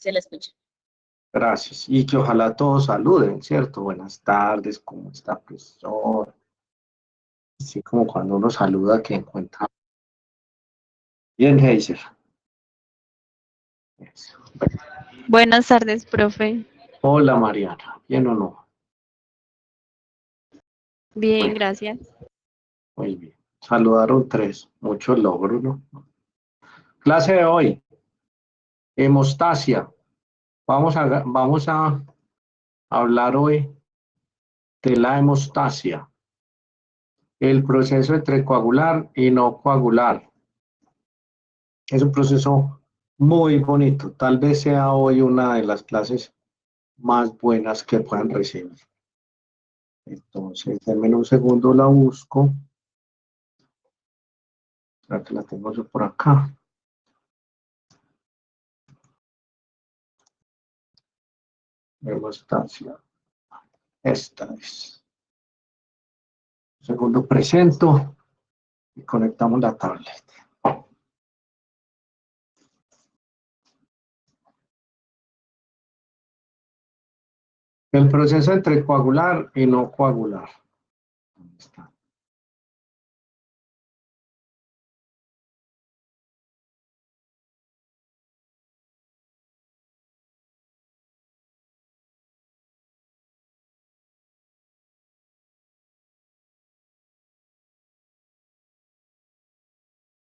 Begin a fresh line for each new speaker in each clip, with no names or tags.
se la escucha.
Gracias. Y que ojalá todos saluden, ¿cierto? Buenas tardes, ¿cómo está, profesor? Así como cuando uno saluda que encuentra. Bien, Heiser. Eso.
Buenas tardes, profe.
Hola, Mariana. ¿Bien o no?
Bien,
Bueno,
gracias.
muy bien. Saludaron 3. Mucho logro, ¿no? Clase de hoy. Hemostasia. Vamos a hablar hoy de la hemostasia. El proceso entre coagular y no coagular. Es un proceso muy bonito. Tal vez sea hoy una de las clases más buenas que puedan recibir. Entonces, denme un segundo, la busco. Creo que la tengo yo por acá. Hemostasia. Esta es. Un segundo, presento y conectamos la tablet. El proceso entre coagular y no coagular. ¿Dónde está?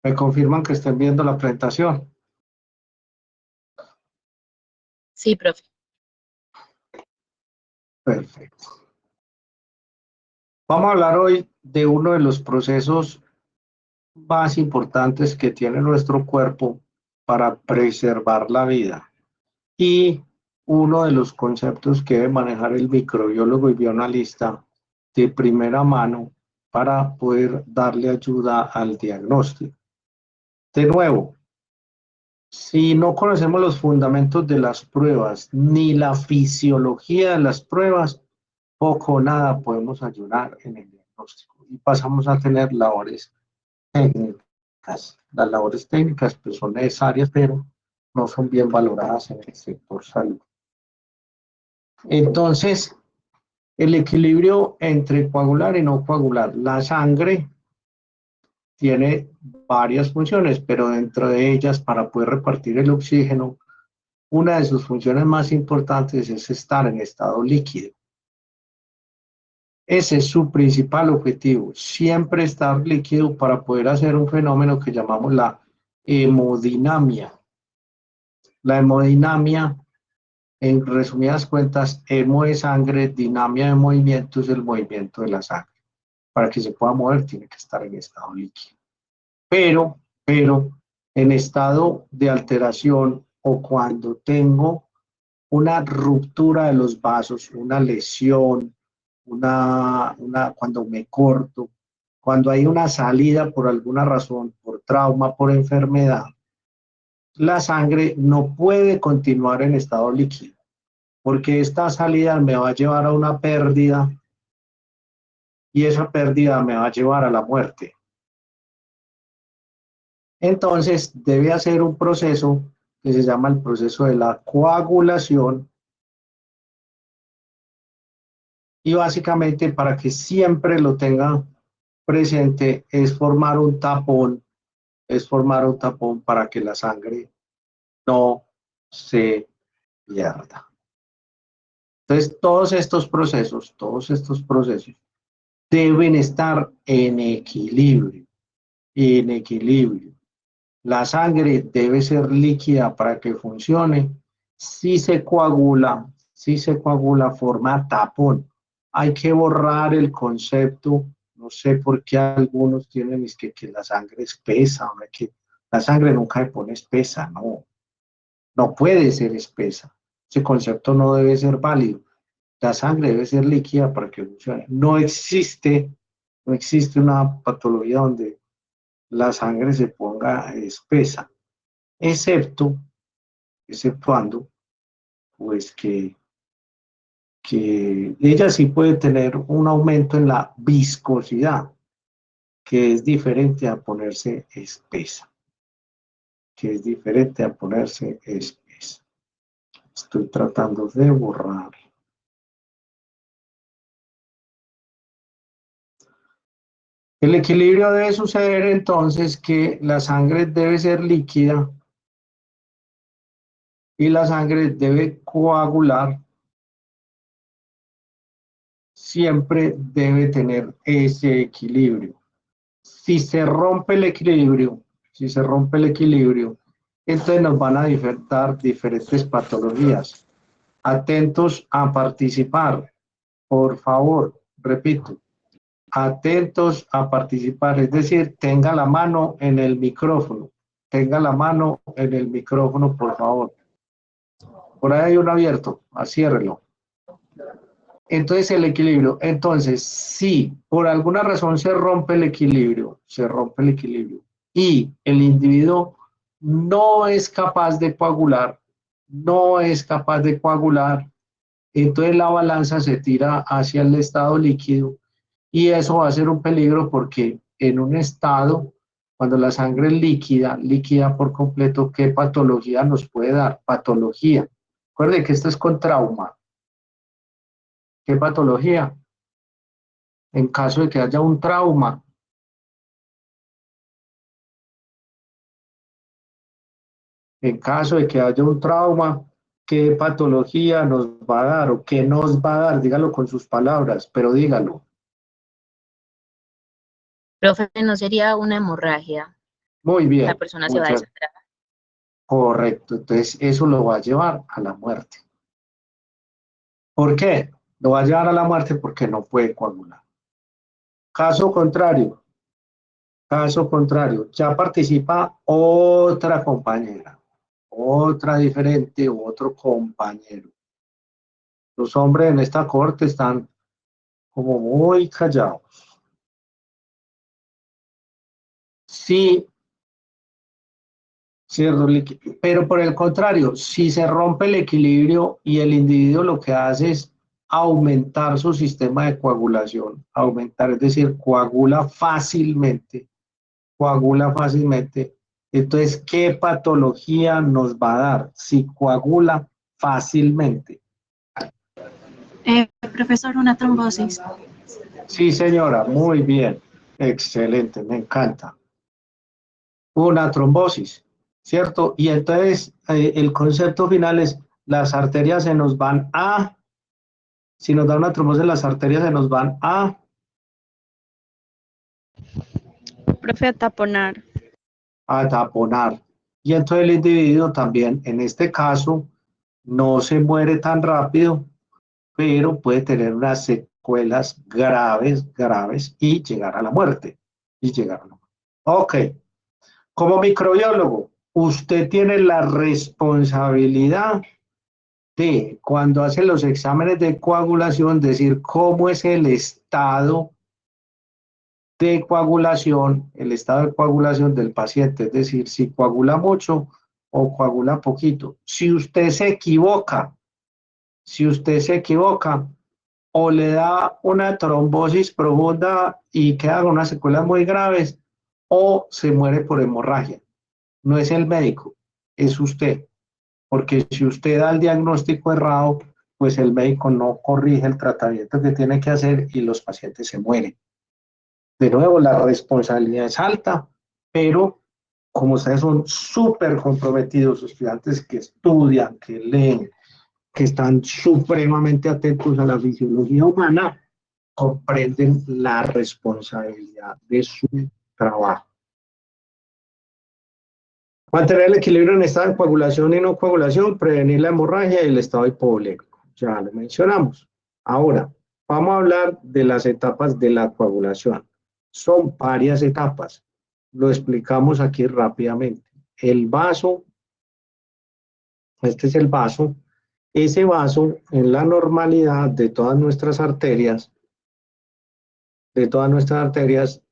¿Me confirman que estén viendo la presentación?
Sí, profe.
Perfecto. Vamos a hablar hoy de uno de los procesos más importantes que tiene nuestro cuerpo para preservar la vida y uno de los conceptos que debe manejar el microbiólogo y bioanalista de primera mano para poder darle ayuda al diagnóstico. De nuevo, si no conocemos los fundamentos de las pruebas ni la fisiología de las pruebas, poco o nada podemos ayudar en el diagnóstico y pasamos a tener labores técnicas. Las labores técnicas pues, son necesarias, pero no son bien valoradas en el sector salud. Entonces, el equilibrio entre coagular y no coagular. La sangre tiene varias funciones, pero dentro de ellas, para poder repartir el oxígeno, una de sus funciones más importantes es estar en estado líquido. Ese es su principal objetivo, siempre estar líquido para poder hacer un fenómeno que llamamos la hemodinamia. La hemodinamia, en resumidas cuentas, hemo de sangre, dinamia de movimiento es el movimiento de la sangre. Para que se pueda mover tiene que estar en estado líquido. Pero en estado de alteración o cuando tengo una ruptura de los vasos, una lesión, cuando me corto, cuando hay una salida por alguna razón, por trauma, por enfermedad, la sangre no puede continuar en estado líquido, porque esta salida me va a llevar a una pérdida y esa pérdida me va a llevar a la muerte. Entonces debe hacer un proceso que se llama el proceso de la coagulación y básicamente para que siempre lo tenga presente es formar un tapón para que la sangre no se pierda. Entonces todos estos procesos deben estar en equilibrio, en equilibrio. La sangre debe ser líquida para que funcione. Si se coagula, forma tapón. Hay que borrar el concepto, no sé por qué algunos tienen es que la sangre espesa, que la sangre nunca se pone espesa, no puede ser espesa. Ese concepto no debe ser válido. La sangre debe ser líquida para que funcione. No existe una patología donde la sangre se ponga espesa, exceptuando, pues que ella sí puede tener un aumento en la viscosidad, que es diferente a ponerse espesa, Estoy tratando de borrar. El equilibrio debe suceder entonces que la sangre debe ser líquida y la sangre debe coagular. Siempre debe tener ese equilibrio. Si se rompe el equilibrio, entonces nos van a dar diferentes patologías. Atentos a participar, por favor, repito, atentos a participar, es decir, tenga la mano en el micrófono, por favor. Por ahí hay uno abierto, ciérrelo. Entonces el equilibrio, entonces si por alguna razón se rompe el equilibrio y el individuo no es capaz de coagular, entonces la balanza se tira hacia el estado líquido y eso va a ser un peligro porque en un estado, cuando la sangre es líquida por completo, ¿qué patología nos puede dar? Patología. Recuerde que esto es con trauma. ¿Qué patología? En caso de que haya un trauma. En caso de que haya un trauma, ¿qué patología nos va a dar o qué nos va a dar? Dígalo con sus palabras, pero dígalo.
Profe, ¿no sería una hemorragia?
Muy bien.
La persona se va a desangrar.
Correcto, entonces eso lo va a llevar a la muerte. ¿Por qué? Lo va a llevar a la muerte porque no puede coagular. Caso contrario, ya participa otra compañera, otra diferente, otro compañero. Los hombres en esta corte están como muy callados. Sí, pero por el contrario, si se rompe el equilibrio y el individuo lo que hace es aumentar su sistema de coagulación, es decir, coagula fácilmente, entonces, ¿qué patología nos va a dar si coagula fácilmente?
Profesor, una trombosis.
Sí, señora, muy bien, excelente, me encanta. Una trombosis, ¿cierto? Y entonces el concepto final es, las arterias se nos van a, si nos da una trombosis, las arterias se nos van a...
Profe, a taponar.
A taponar. Y entonces el individuo también, en este caso, no se muere tan rápido, pero puede tener unas secuelas graves y llegar a la muerte. Ok. Como microbiólogo, usted tiene la responsabilidad de, cuando hace los exámenes de coagulación, decir cómo es el estado de coagulación, del paciente, es decir, si coagula mucho o coagula poquito. Si usted se equivoca, o le da una trombosis profunda y queda con unas secuelas muy graves, o se muere por hemorragia. No es el médico, es usted. Porque si usted da el diagnóstico errado, pues el médico no corrige el tratamiento que tiene que hacer y los pacientes se mueren. De nuevo, la responsabilidad es alta, pero como ustedes son súper comprometidos, estudiantes que estudian, que leen, que están supremamente atentos a la fisiología humana, comprenden la responsabilidad de su trabajo. Mantener el equilibrio en estado de coagulación y no coagulación, prevenir la hemorragia y el estado hipovolémico. Ya lo mencionamos. Ahora, vamos a hablar de las etapas de la coagulación. Son varias etapas. Lo explicamos aquí rápidamente. El vaso, este es el vaso. Ese vaso, en la normalidad de todas nuestras arterias,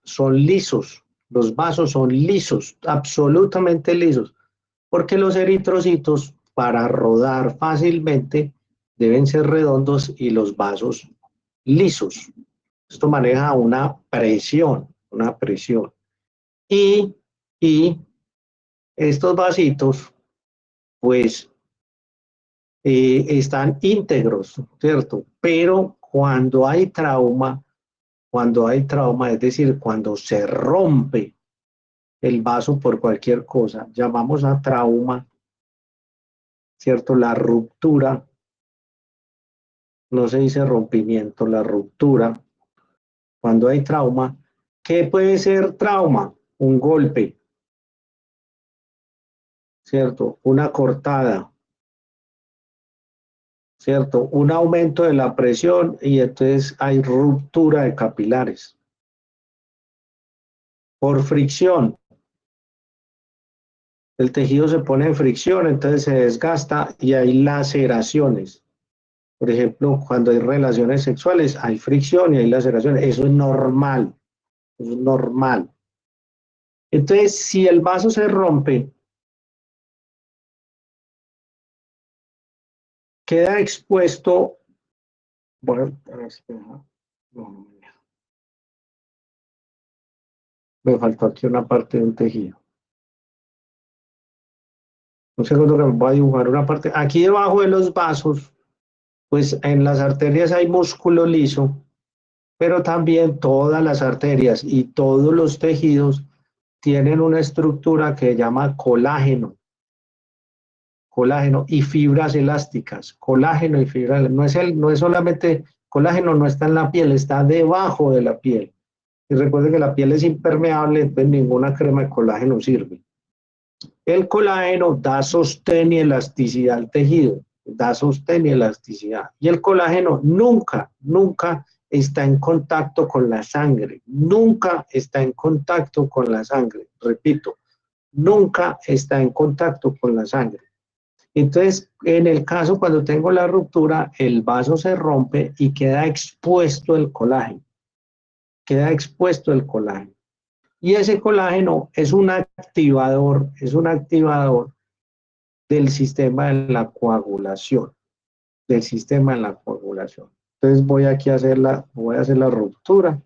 son lisos. Los vasos son lisos, absolutamente lisos, porque los eritrocitos, para rodar fácilmente, deben ser redondos y los vasos lisos. Esto maneja una presión. Y estos vasitos, pues, están íntegros, ¿cierto? Pero cuando hay trauma, es decir, cuando se rompe el vaso por cualquier cosa, llamamos a trauma, ¿cierto? La ruptura, no se dice rompimiento, la ruptura. Cuando hay trauma, ¿qué puede ser trauma? Un golpe, ¿cierto? Una cortada, ¿cierto? Un aumento de la presión y entonces hay ruptura de capilares. Por fricción, el tejido se pone en fricción, entonces se desgasta y hay laceraciones. Por ejemplo, cuando hay relaciones sexuales, hay fricción y hay laceraciones. Eso es normal. Eso es normal. Entonces, si el vaso se rompe, queda expuesto. Bueno, no, me faltó aquí una parte de un tejido. Un segundo que me voy a dibujar una parte. Aquí debajo de los vasos, pues en las arterias hay músculo liso, pero también todas las arterias y todos los tejidos tienen una estructura que se llama colágeno. Colágeno y fibras elásticas. Colágeno y fibras. No es solamente colágeno, no está en la piel, está debajo de la piel. Y recuerden que la piel es impermeable, entonces ninguna crema de colágeno sirve. El colágeno da sostén y elasticidad al tejido, da sostén y elasticidad. Y el colágeno nunca está en contacto con la sangre, nunca está en contacto con la sangre. Repito, nunca está en contacto con la sangre. Entonces, en el caso cuando tengo la ruptura, el vaso se rompe y queda expuesto el colágeno. Queda expuesto el colágeno. Y ese colágeno es un activador del sistema de la coagulación, Entonces voy aquí a hacer la ruptura,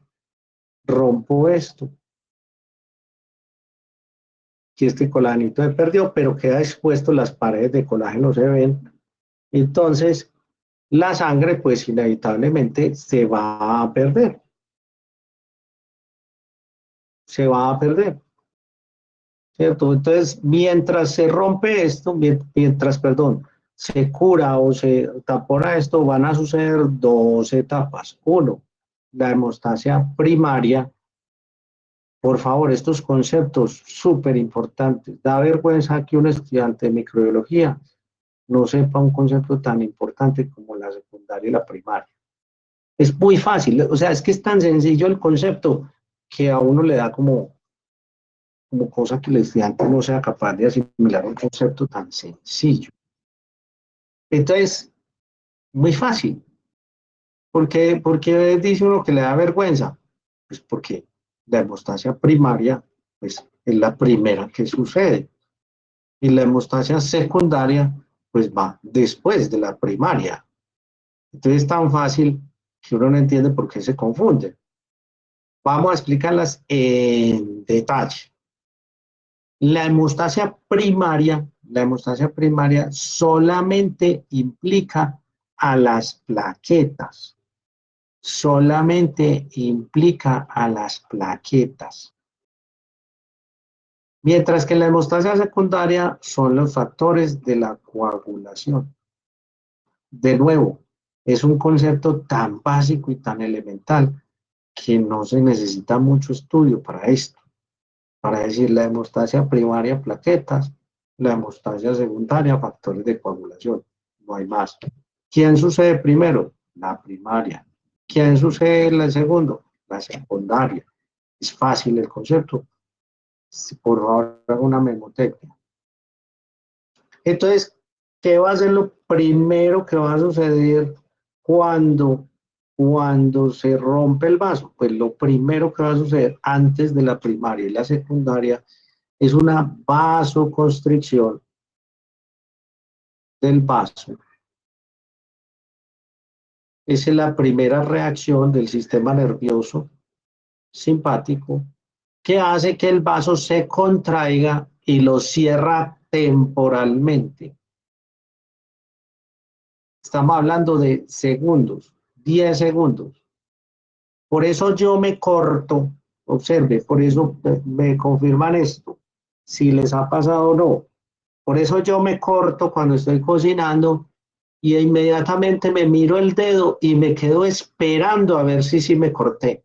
rompo esto. Aquí este colágeno se perdió, pero queda expuesto, las paredes de colágeno se ven. Entonces, la sangre, pues inevitablemente se va a perder. Se va a perder. ¿Cierto? Entonces, mientras se rompe esto, se cura o se tapona esto, van a suceder dos etapas. Uno, la hemostasia primaria. Por favor, estos conceptos súper importantes. Da vergüenza que un estudiante de microbiología no sepa un concepto tan importante como la secundaria y la primaria. Es muy fácil, o sea, es que es tan sencillo el concepto que a uno le da como cosa que el estudiante no sea capaz de asimilar un concepto tan sencillo. Entonces, muy fácil. ¿Por qué dice uno que le da vergüenza? Pues porque la hemostasia primaria pues, es la primera que sucede. Y la hemostasia secundaria pues va después de la primaria. Entonces es tan fácil que uno no entiende por qué se confunde. Vamos a explicarlas en detalle. La hemostasia primaria solamente implica a las plaquetas. Solamente implica a las plaquetas. Mientras que la hemostasia secundaria son los factores de la coagulación. De nuevo, es un concepto tan básico y tan elemental que no se necesita mucho estudio para esto. Para decir la hemostasia primaria, plaquetas, la hemostasia secundaria, factores de coagulación. No hay más. ¿Quién sucede primero? La primaria. ¿Quién sucede en el segundo? La secundaria. Es fácil el concepto. Por favor, haga una memotecnia. Entonces, ¿qué va a ser lo primero que va a suceder cuando se rompe el vaso? Pues lo primero que va a suceder antes de la primaria y la secundaria es una vasoconstricción del vaso. Esa es la primera reacción del sistema nervioso simpático que hace que el vaso se contraiga y lo cierra temporalmente. Estamos hablando de segundos, 10 segundos. Por eso yo me corto, observe, por eso me confirman esto, si les ha pasado o no. Por eso yo me corto cuando estoy cocinando y inmediatamente me miro el dedo y me quedo esperando a ver si sí me corté.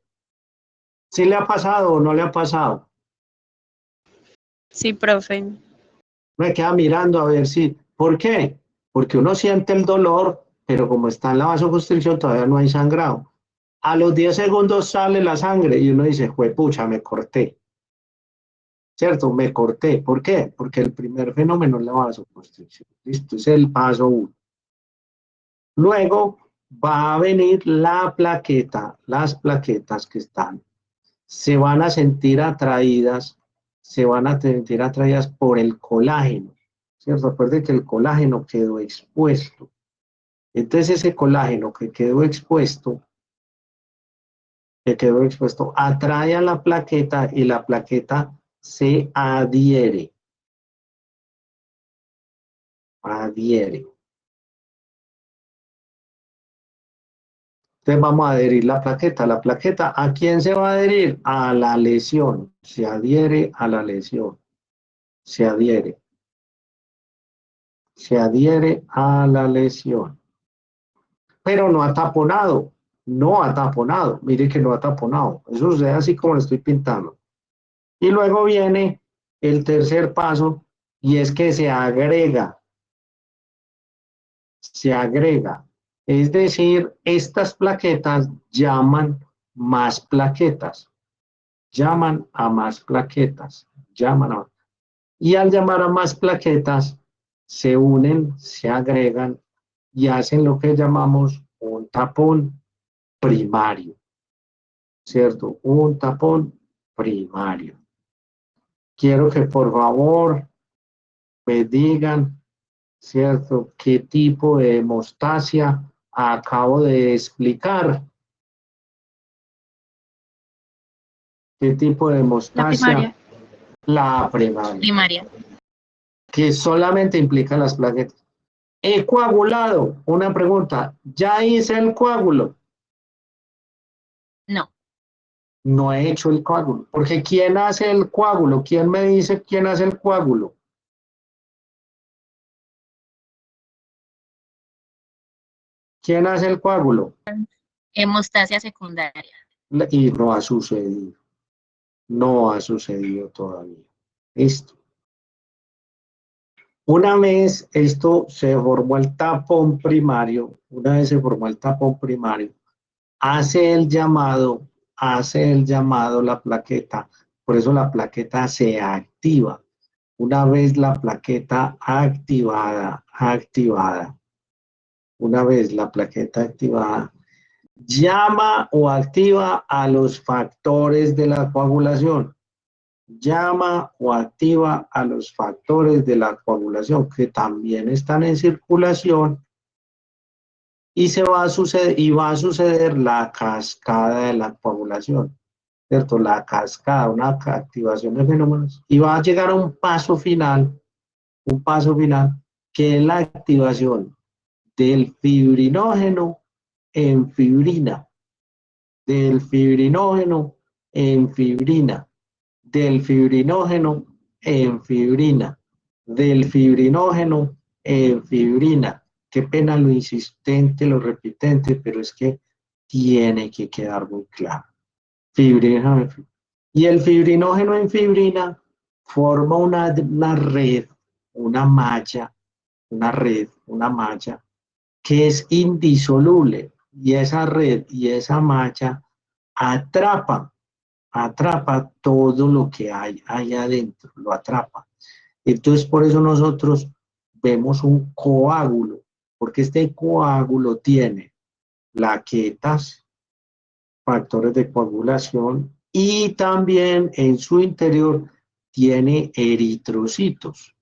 ¿Sí le ha pasado o no le ha pasado?
Sí, profe.
Me queda mirando a ver si. ¿Por qué? Porque uno siente el dolor, pero como está en la vasoconstricción todavía no hay sangrado. A los 10 segundos sale la sangre y uno dice, juepucha, me corté. ¿Cierto? Me corté. ¿Por qué? Porque el primer fenómeno es la vasoconstricción. Listo, es el paso 1. Luego va a venir la plaqueta, las plaquetas que están, se van a sentir atraídas por el colágeno, ¿cierto? Recuerden que el colágeno quedó expuesto. Entonces ese colágeno que quedó expuesto, atrae a la plaqueta y la plaqueta se adhiere. Adhiere. Entonces vamos a adherir la plaqueta. La plaqueta, ¿a quién se va a adherir? A la lesión. Se adhiere a la lesión. Se adhiere. Se adhiere a la lesión. Pero no ha taponado. No ha taponado. Mire que no ha taponado. Eso sucede así como lo estoy pintando. Y luego viene el tercer paso y es que se agrega. Se agrega. Es decir, estas plaquetas llaman más plaquetas. Llaman a más plaquetas. Y al llamar a más plaquetas, se unen, se agregan y hacen lo que llamamos un tapón primario. ¿Cierto? Un tapón primario. Quiero que por favor me digan, ¿cierto?, qué tipo de hemostasia acabo de explicar. ¿Qué tipo de
La
hemostasia?
primaria.
La primaria.
Primaria.
Que solamente implica las plaquetas. El coagulado, una pregunta, ¿ya hice el coágulo?
No.
No he hecho el coágulo, porque ¿quién hace el coágulo? ¿Quién me dice quién hace el coágulo? ¿Quién hace el coágulo?
Hemostasia secundaria.
Y no ha sucedido. No ha sucedido todavía. Listo. Una vez esto se formó el tapón primario, hace el llamado la plaqueta, por eso la plaqueta se activa. Una vez la plaqueta llama o activa a los factores de la coagulación. Llama o activa a los factores de la coagulación que también están en circulación y va a suceder la cascada de la coagulación, ¿cierto? La cascada, una activación de fenómenos y va a llegar a un paso final que es la activación del fibrinógeno en fibrina, del fibrinógeno en fibrina, del fibrinógeno en fibrina, del fibrinógeno en fibrina. Qué pena lo insistente, lo repitente, pero es que tiene que quedar muy claro. Fibrinógeno en fibrina. Y el fibrinógeno en fibrina forma una red, una malla, que es indisoluble. Y esa red y esa malla atrapa todo lo que hay allá adentro, lo atrapa. Entonces, por eso nosotros vemos un coágulo, porque este coágulo tiene plaquetas, factores de coagulación y también en su interior tiene eritrocitos.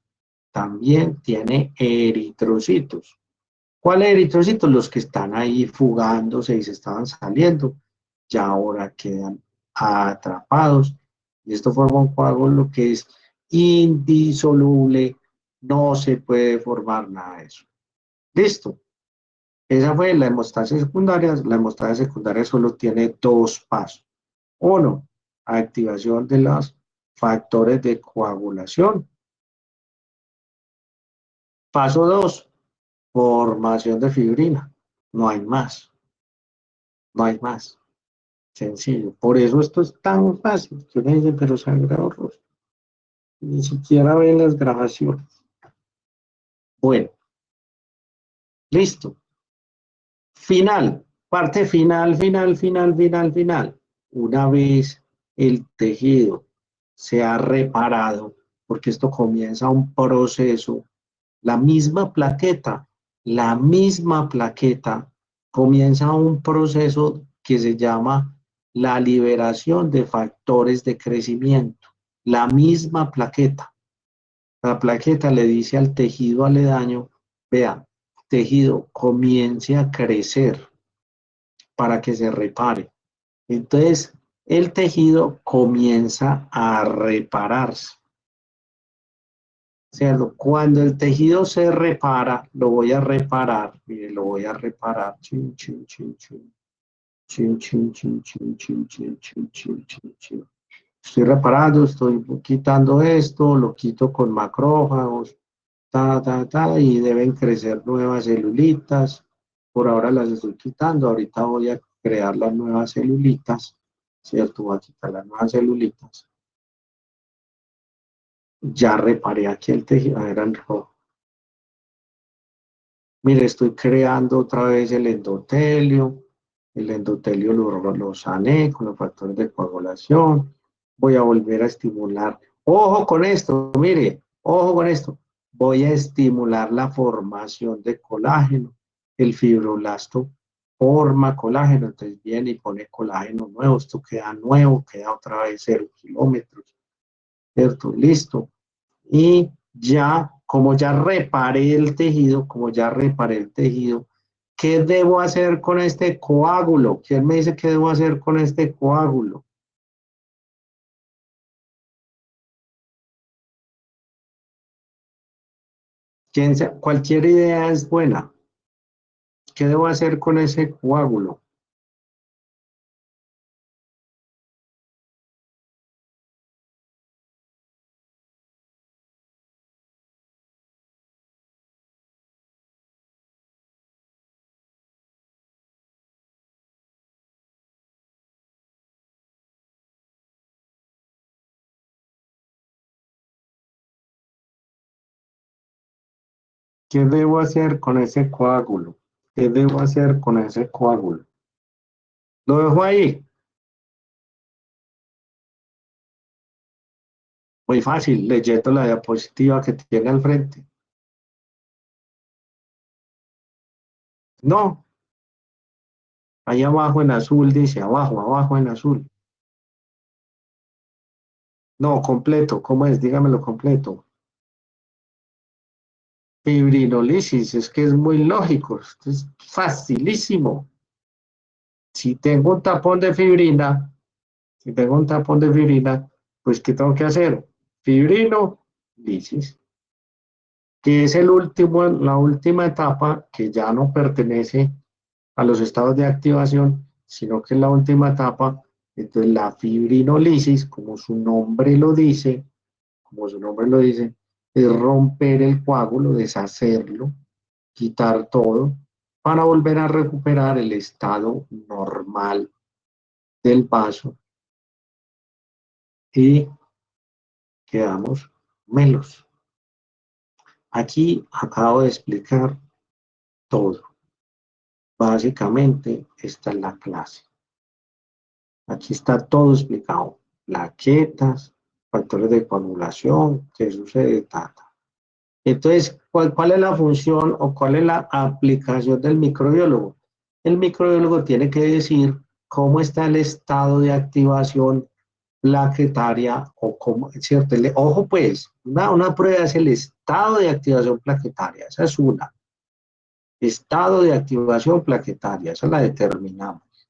También tiene eritrocitos. ¿Cuáles eritrocitos? Los que están ahí fugándose y se estaban saliendo, ya ahora quedan atrapados y esto forma un coágulo que es indisoluble, no se puede formar nada de eso. Listo. Esa fue la hemostasia secundaria. La hemostasia secundaria solo tiene dos pasos. Uno, activación de los factores de coagulación. Paso 2, formación de fibrina. No hay más. No hay más. Sencillo. Por eso esto es tan fácil. Que uno dice, pero Sagrado Rostro. Ni siquiera ven las grabaciones. Bueno, listo. Final. Parte final, final, final, final, final. Una vez el tejido se ha reparado, porque esto comienza un proceso, la misma plaqueta comienza un proceso que se llama la liberación de factores de crecimiento. La misma plaqueta. La plaqueta le dice al tejido aledaño, vea, tejido comience a crecer para que se repare. Entonces, el tejido comienza a repararse. O sea, cuando el tejido se repara, lo voy a reparar. Mire, lo voy a reparar. Chin, chin, chin, chin. Chin, chin, chin, chin, chin, chin, chin, chin, chin, chin. Estoy reparando, estoy quitando esto, lo quito con macrófagos, y deben crecer nuevas celulitas. Por ahora las estoy quitando, ahorita voy a crear las nuevas celulitas, ¿cierto? Voy a quitar las nuevas celulitas. Ya reparé aquí el tejido, a ver, en rojo. Mire, estoy creando otra vez el endotelio lo sané con los factores de coagulación. Voy a volver a estimular. Ojo con esto, mire, ojo con esto. Voy a estimular la formación de colágeno. El fibroblasto forma colágeno, entonces viene y pone colágeno nuevo. Esto queda nuevo, queda otra vez 0 kilómetros. ¿Cierto? Listo. Y ya, como ya reparé el tejido, ¿qué debo hacer con este coágulo? ¿Quién me dice qué debo hacer con este coágulo? Cualquier idea es buena. ¿Qué debo hacer con ese coágulo? ¿Qué debo hacer con ese coágulo? ¿Qué debo hacer con ese coágulo? Lo dejo ahí. Muy fácil, leyendo la diapositiva que tiene al frente. No, ahí abajo en azul dice, abajo en azul. No, completo, ¿cómo es? Dígamelo completo. Fibrinolisis, es que es muy lógico, es facilísimo. Si tengo un tapón de fibrina, pues ¿qué tengo que hacer? Fibrinolisis, que es la última etapa que ya no pertenece a los estados de activación, sino que es la última etapa. Entonces la fibrinolisis, como su nombre lo dice, es romper el coágulo, deshacerlo, quitar todo, para volver a recuperar el estado normal del vaso y quedamos melos. Aquí acabo de explicar todo. Básicamente, esta es la clase. Aquí está todo explicado. Plaquetas, factores de coagulación, qué sucede, Entonces, ¿cuál es la función o cuál es la aplicación del microbiólogo? El microbiólogo tiene que decir cómo está el estado de activación plaquetaria o cómo, ¿cierto? Ojo pues, una prueba es el estado de activación plaquetaria, esa es una. Estado de activación plaquetaria, esa la determinamos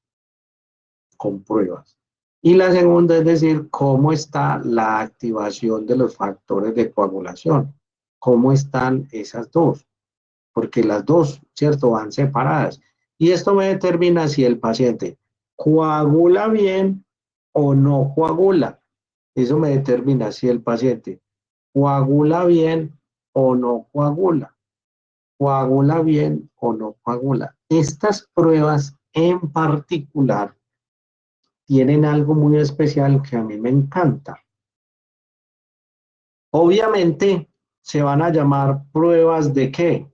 con pruebas. Y la segunda es decir, cómo está la activación de los factores de coagulación, cómo están esas dos. porque las dos, ¿cierto?, van separadas. Y esto me determina si el paciente coagula bien o no coagula. Eso me determina si el paciente coagula bien o no coagula. Coagula bien o no coagula. Estas pruebas en particular tienen algo muy especial que a mí me encanta. Obviamente se van a llamar pruebas de ¿qué?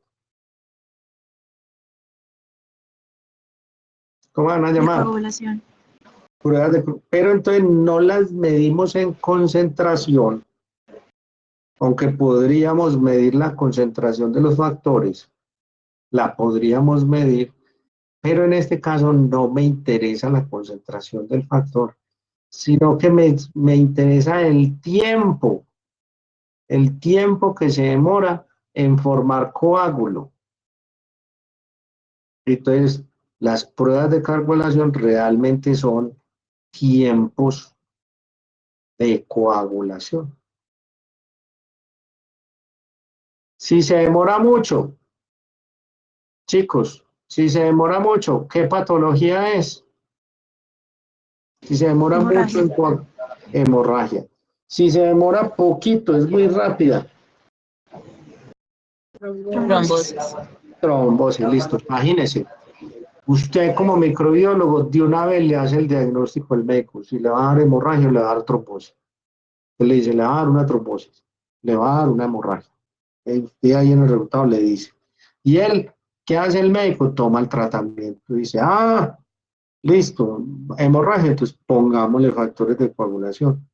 ¿Cómo van a
De
llamar?
coagulación.
Pruebas de, pero entonces no las medimos en concentración, aunque podríamos medir la concentración de los factores, la podríamos medir, pero en este caso no me interesa la concentración del factor, sino que me interesa el tiempo que se demora en formar coágulo. Entonces, las pruebas de coagulación realmente son tiempos de coagulación. Si se demora mucho, chicos, si se demora mucho, ¿qué patología es? Si se demora mucho en hemorragia. Si se demora poquito, es muy rápida.
Trombosis.
Trombosis, listo. Imagínese, usted como microbiólogo de una vez le hace el diagnóstico al médico. Si le va a dar hemorragia, le va a dar trombosis. Él le dice, le va a dar una trombosis, le va a dar una hemorragia. Usted ahí en el resultado le dice. Y él, ¿qué hace el médico? Toma el tratamiento. Dice, listo, hemorragia, entonces pongámosle factores de coagulación.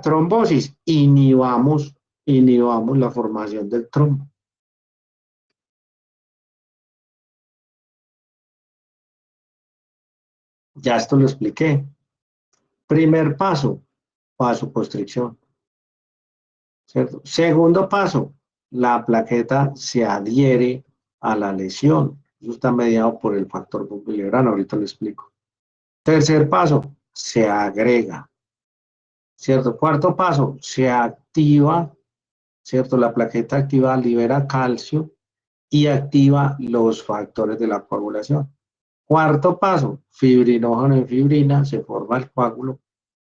Trombosis, inhibamos la formación del trombo. Ya esto lo expliqué. Primer paso, vasoconstricción. ¿Cierto? Segundo paso, la plaqueta se adhiere a la lesión. Eso está mediado por el factor Bumbilebrano, ahorita lo explico. Tercer paso, se agrega. ¿Cierto? Cuarto paso, se activa, ¿cierto? La plaqueta activa libera calcio y activa los factores de la coagulación. Cuarto paso, fibrinógeno en fibrina, se forma el coágulo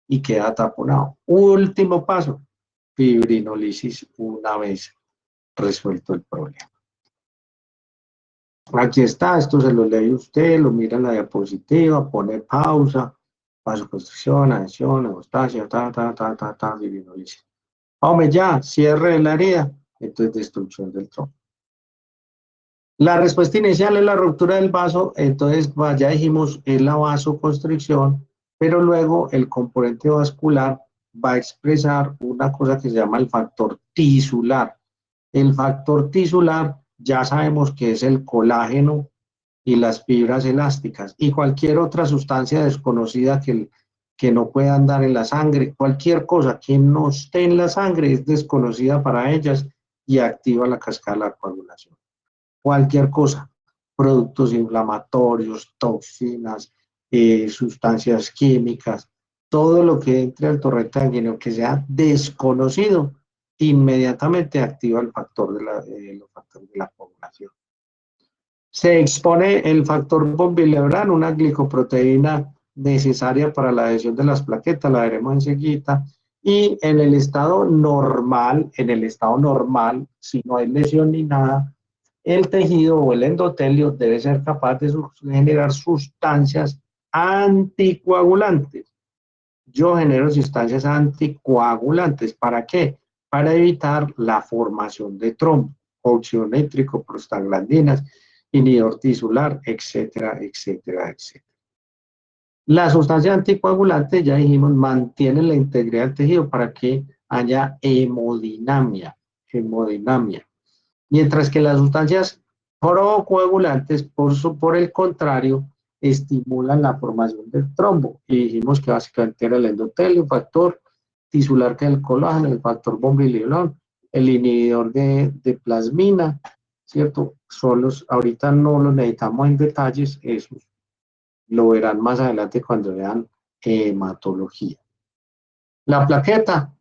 y queda taponado. Último paso, fibrinolisis una vez resuelto el problema. Aquí está, esto se lo lee usted, lo mira en la diapositiva, pone pausa, vasoconstricción, adhesión, hemostasia, fibrinolisis. Hombre, ya, cierre de la herida, entonces destrucción del trombo. La respuesta inicial es la ruptura del vaso, entonces ya dijimos, es la vasoconstricción, pero luego el componente vascular va a expresar una cosa que se llama el factor tisular. El factor tisular ya sabemos que es el colágeno y las fibras elásticas y cualquier otra sustancia desconocida que no pueda andar en la sangre, cualquier cosa que no esté en la sangre es desconocida para ellas y activa la cascada de la coagulación. Cualquier cosa, productos inflamatorios, toxinas, sustancias químicas, todo lo que entre al torrente sanguíneo que sea desconocido, inmediatamente activa el factor los factores de la coagulación. Se expone el factor Bumbilebrano, una glicoproteína necesaria para la adhesión de las plaquetas, la veremos enseguida, y en el estado normal, si no hay lesión ni nada, el tejido o el endotelio debe ser capaz de generar sustancias anticoagulantes. Yo genero sustancias anticoagulantes. ¿Para qué? Para evitar la formación de trombo, óxido nítrico, prostaglandinas, inhibidor tisular, etcétera, etcétera, etcétera. Las sustancias anticoagulantes, ya dijimos, mantienen la integridad del tejido para que haya hemodinamia. Mientras que las sustancias procoagulantes, por el contrario, estimulan la formación del trombo. Y dijimos que básicamente era el endotelio, el factor tisular que es el colágeno, el factor Bumbilebrano, el inhibidor de plasmina, ¿cierto? Ahorita no los necesitamos en detalles, eso lo verán más adelante cuando vean hematología. La plaqueta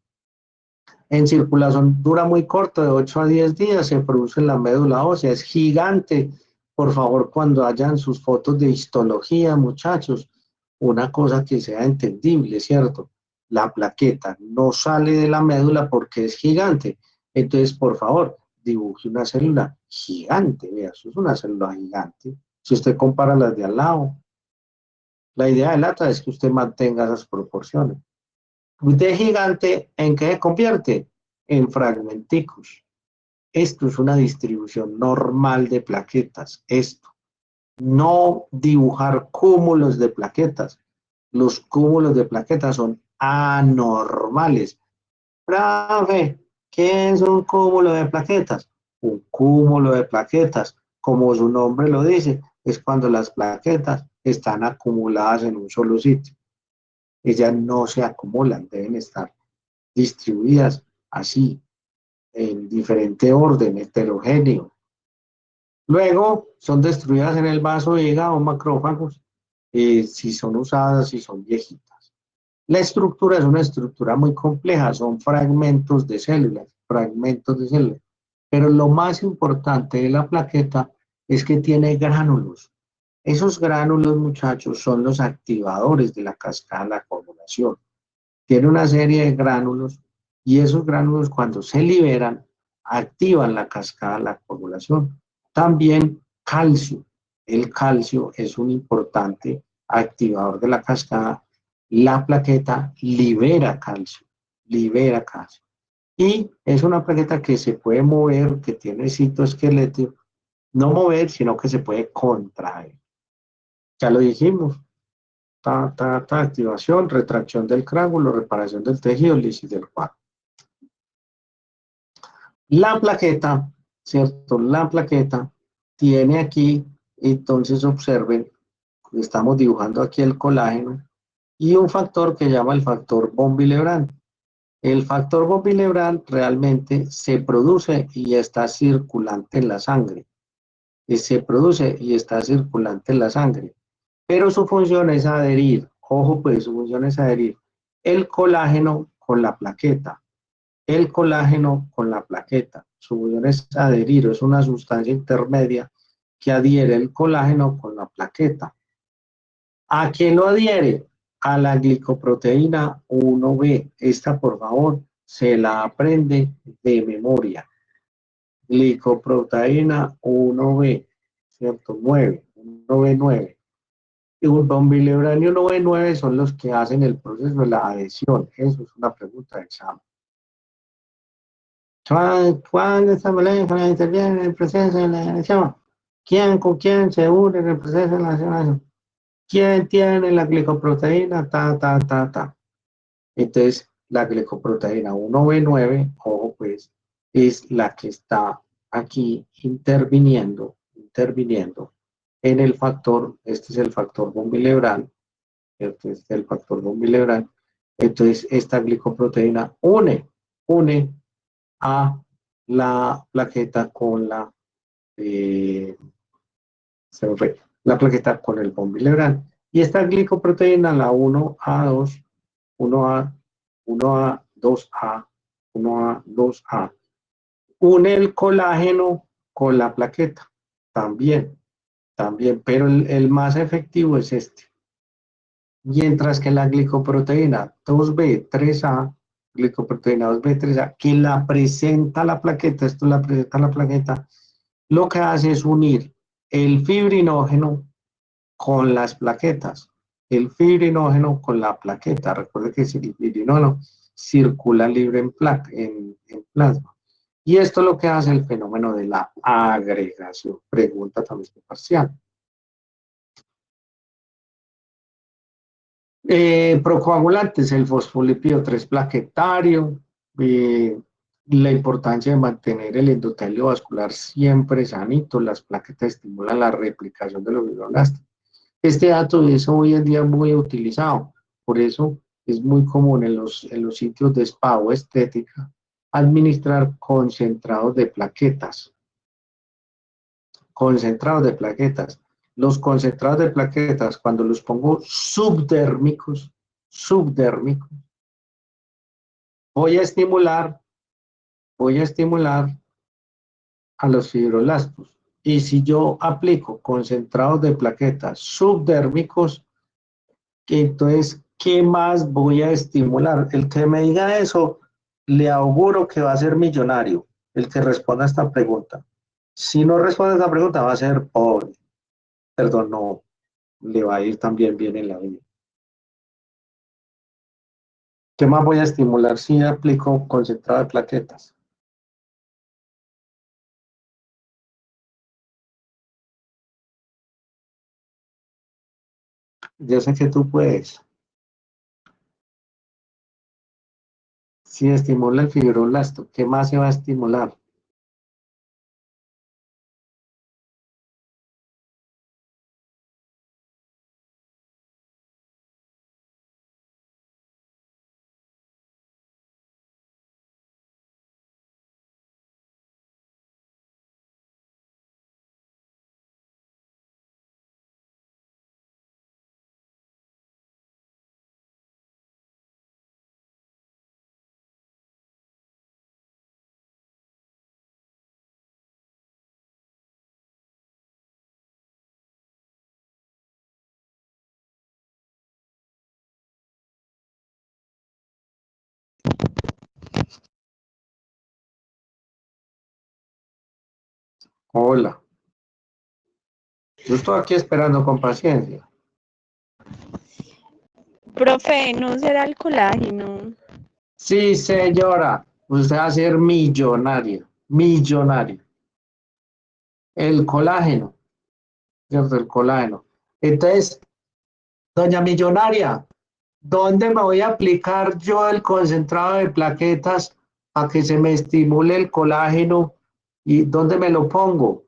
En circulación dura muy corto, de 8 a 10 días, se produce en la médula ósea, es gigante. Por favor, cuando hayan sus fotos de histología, muchachos, una cosa que sea entendible, ¿cierto? La plaqueta no sale de la médula porque es gigante. Entonces, por favor, dibuje una célula gigante, vea, eso es una célula gigante. Si usted compara las de al lado, la idea de lata es que usted mantenga esas proporciones. De gigante, ¿en qué se convierte? En fragmenticus. Esto es una distribución normal de plaquetas. Esto. No dibujar cúmulos de plaquetas. Los cúmulos de plaquetas son anormales. Profe, ¿qué es un cúmulo de plaquetas? Un cúmulo de plaquetas, como su nombre lo dice, es cuando las plaquetas están acumuladas en un solo sitio. Ellas no se acumulan, deben estar distribuidas así, en diferente orden, heterogéneo. Luego son destruidas en el vaso hígado o macrófagos, si son usadas, si son viejitas. La estructura es una estructura muy compleja, son fragmentos de células, pero lo más importante de la plaqueta es que tiene gránulos. Esos gránulos, muchachos, son los activadores de la cascada de la coagulación. Tiene una serie de gránulos y esos gránulos cuando se liberan activan la cascada de la coagulación. También calcio. El calcio es un importante activador de la cascada. La plaqueta libera calcio, Y es una plaqueta que se puede mover, que tiene citoesqueleto, no mover, sino que se puede contraer. Ya lo dijimos. Activación, retracción del gránulo, reparación del tejido, lisis del cuadro. La plaqueta, ¿cierto? La plaqueta tiene aquí, entonces observen, estamos dibujando aquí el colágeno y un factor que llama el factor von Willebrand. El factor von Willebrand realmente se produce y está circulante en la sangre. Se produce y está circulante en la sangre. Pero su función es adherir, ojo pues, su función es adherir el colágeno con la plaqueta. El colágeno con la plaqueta. Su función es adherir, es una sustancia intermedia que adhiere el colágeno con la plaqueta. ¿A quién lo adhiere? A la glicoproteína 1B. Esta, por favor, se la aprende de memoria. Glicoproteína 1B, ¿cierto? 1B9. Y un von Willebrand y 1B9 son los que hacen el proceso de la adhesión. Eso es una pregunta de examen. ¿Cuándo esta molécula interviene en el proceso de la adhesión? ¿Quién con quién se une en el proceso de la adhesión? ¿Quién tiene la glicoproteína? Entonces, la glicoproteína 1B9, ojo pues, es la que está aquí interviniendo en el factor, este es el factor von Willebrand, este es el factor von Willebrand. Entonces, esta glicoproteína une a la plaqueta con la plaqueta con el von Willebrand. Y esta glicoproteína, la 1A2, 1A2A, une el colágeno con la plaqueta. También, pero el más efectivo es este. Mientras que la glicoproteína 2B3A, que la presenta la plaqueta, esto la presenta la plaqueta, lo que hace es unir el fibrinógeno con las plaquetas. El fibrinógeno con la plaqueta. Recuerde que el fibrinógeno circula libre en plasma. Y esto es lo que hace el fenómeno de la agregación. Pregunta también parcial. Procoagulantes, el fosfolípido 3 plaquetario, la importancia de mantener el endotelio vascular siempre sanito, las plaquetas estimulan la replicación de los fibroblastos. Este dato es hoy en día muy utilizado, por eso es muy común en los sitios de spa o estética administrar concentrados de plaquetas. Los concentrados de plaquetas, cuando los pongo subdérmicos, voy a estimular voy a estimular a los fibroblastos. Y si yo aplico concentrados de plaquetas subdérmicos, entonces, ¿qué más voy a estimular? El que me diga eso, le auguro que va a ser millonario, el que responda a esta pregunta. Si no responde a esta pregunta, va a ser pobre. Perdón, no, le va a ir también bien en la vida. ¿Qué más voy a estimular si aplico concentrado de plaquetas? Yo sé que tú puedes. Si estimula el fibroblasto, ¿qué más se va a estimular? Hola, yo estoy aquí esperando con paciencia.
Profe, ¿no será el colágeno?
Sí, señora, usted va a ser millonaria, millonario. El colágeno, ¿cierto? El colágeno. Entonces, doña millonaria, ¿dónde me voy a aplicar yo el concentrado de plaquetas para que se me estimule el colágeno? ¿Y dónde me lo pongo?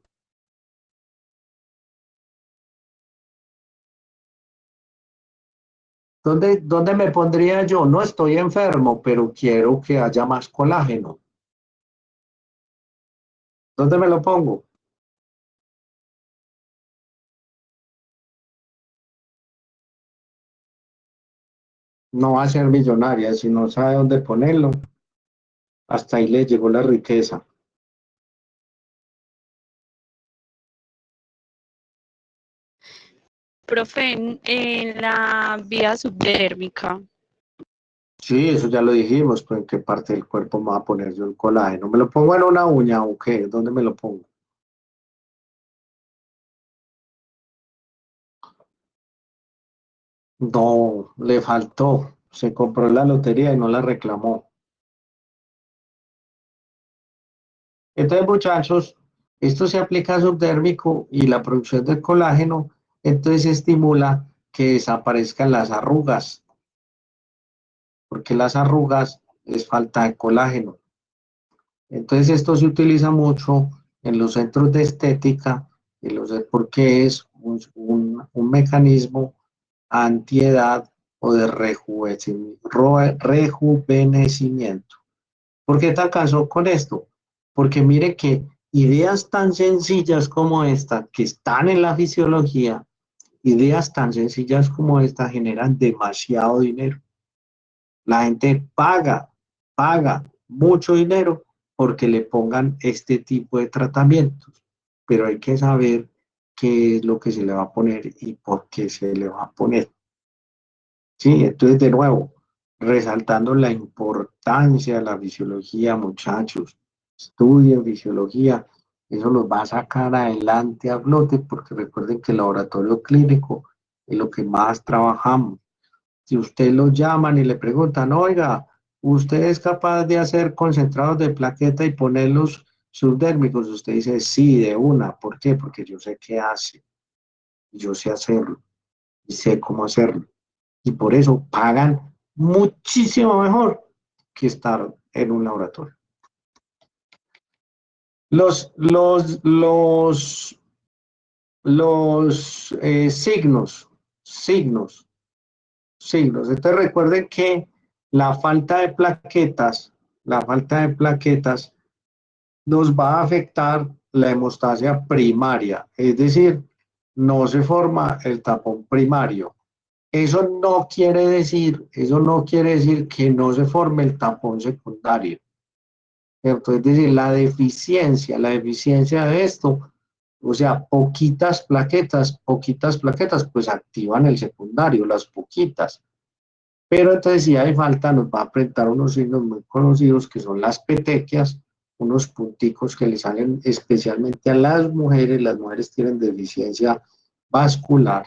¿Dónde me pondría yo? No estoy enfermo, pero quiero que haya más colágeno. ¿Dónde me lo pongo? No va a ser millonaria si no sabe dónde ponerlo. Hasta ahí le llegó la riqueza.
Profe, en la vía subdérmica.
Sí, eso ya lo dijimos, pero ¿en qué parte del cuerpo me va a poner yo el colágeno? ¿Me lo pongo en una uña o qué? ¿Dónde me lo pongo? No, le faltó. Se compró la lotería y no la reclamó. Entonces, muchachos, esto se aplica a subdérmico y la producción de colágeno, entonces estimula que desaparezcan las arrugas, porque las arrugas es falta de colágeno. Entonces, esto se utiliza mucho en los centros de estética, porque es un mecanismo antiedad o de rejuvenecimiento. ¿Por qué tan cansón con esto? Porque mire que ideas tan sencillas como esta, que están en la fisiología, ideas tan sencillas como esta generan demasiado dinero. La gente paga mucho dinero porque le pongan este tipo de tratamientos, pero hay que saber qué es lo que se le va a poner y por qué se le va a poner. Sí, entonces de nuevo, resaltando la importancia de la fisiología, muchachos, estudien fisiología, eso los va a sacar adelante a flote, porque recuerden que el laboratorio clínico es lo que más trabajamos. Si usted lo llaman y le preguntan, oiga, ¿usted es capaz de hacer concentrados de plaqueta y ponerlos subdérmicos? Usted dice, sí, de una. ¿Por qué? Porque yo sé qué hace, yo sé hacerlo y sé cómo hacerlo. Y por eso pagan muchísimo mejor que estar en un laboratorio. Los, los, los, los signos. Entonces recuerden que la falta de plaquetas, la falta de plaquetas nos va a afectar la hemostasia primaria, es decir, no se forma el tapón primario. Eso no quiere decir que no se forme el tapón secundario. ¿cierto? Es decir, la deficiencia de esto, o sea, poquitas plaquetas, pues activan el secundario, las poquitas. Pero entonces si hay falta, nos va a presentar unos signos muy conocidos que son las petequias, unos punticos que le salen especialmente a las mujeres tienen deficiencia vascular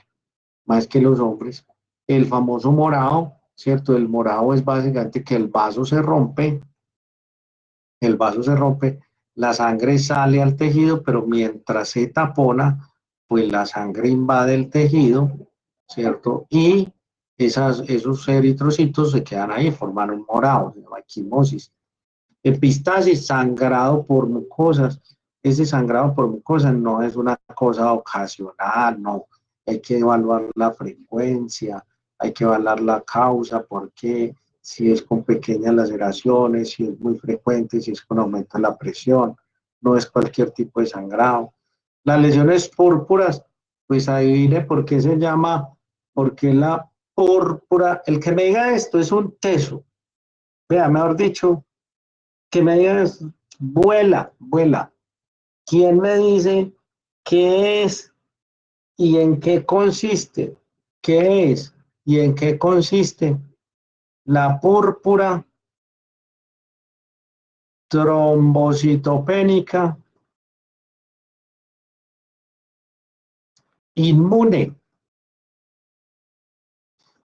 más que los hombres. El famoso morado, ¿cierto? El morado es básicamente que el vaso se rompe, la sangre sale al tejido, pero mientras se tapona, pues la sangre invade el tejido, ¿cierto? Y esos eritrocitos se quedan ahí, forman un morado, se llama equimosis. Epistasis, sangrado por mucosas. Ese sangrado por mucosas no es una cosa ocasional, no. Hay que evaluar la frecuencia, hay que evaluar la causa, por qué, si es con pequeñas laceraciones, si es muy frecuente, si es con aumento de la presión, no es cualquier tipo de sangrado. Las lesiones púrpuras, pues adivine por qué se llama, porque la púrpura, el que me diga esto es un teso. Vea, mejor dicho, que me digas, vuela, vuela. ¿Quién me dice qué es y en qué consiste? ¿Qué es y en qué consiste la púrpura trombocitopénica inmune?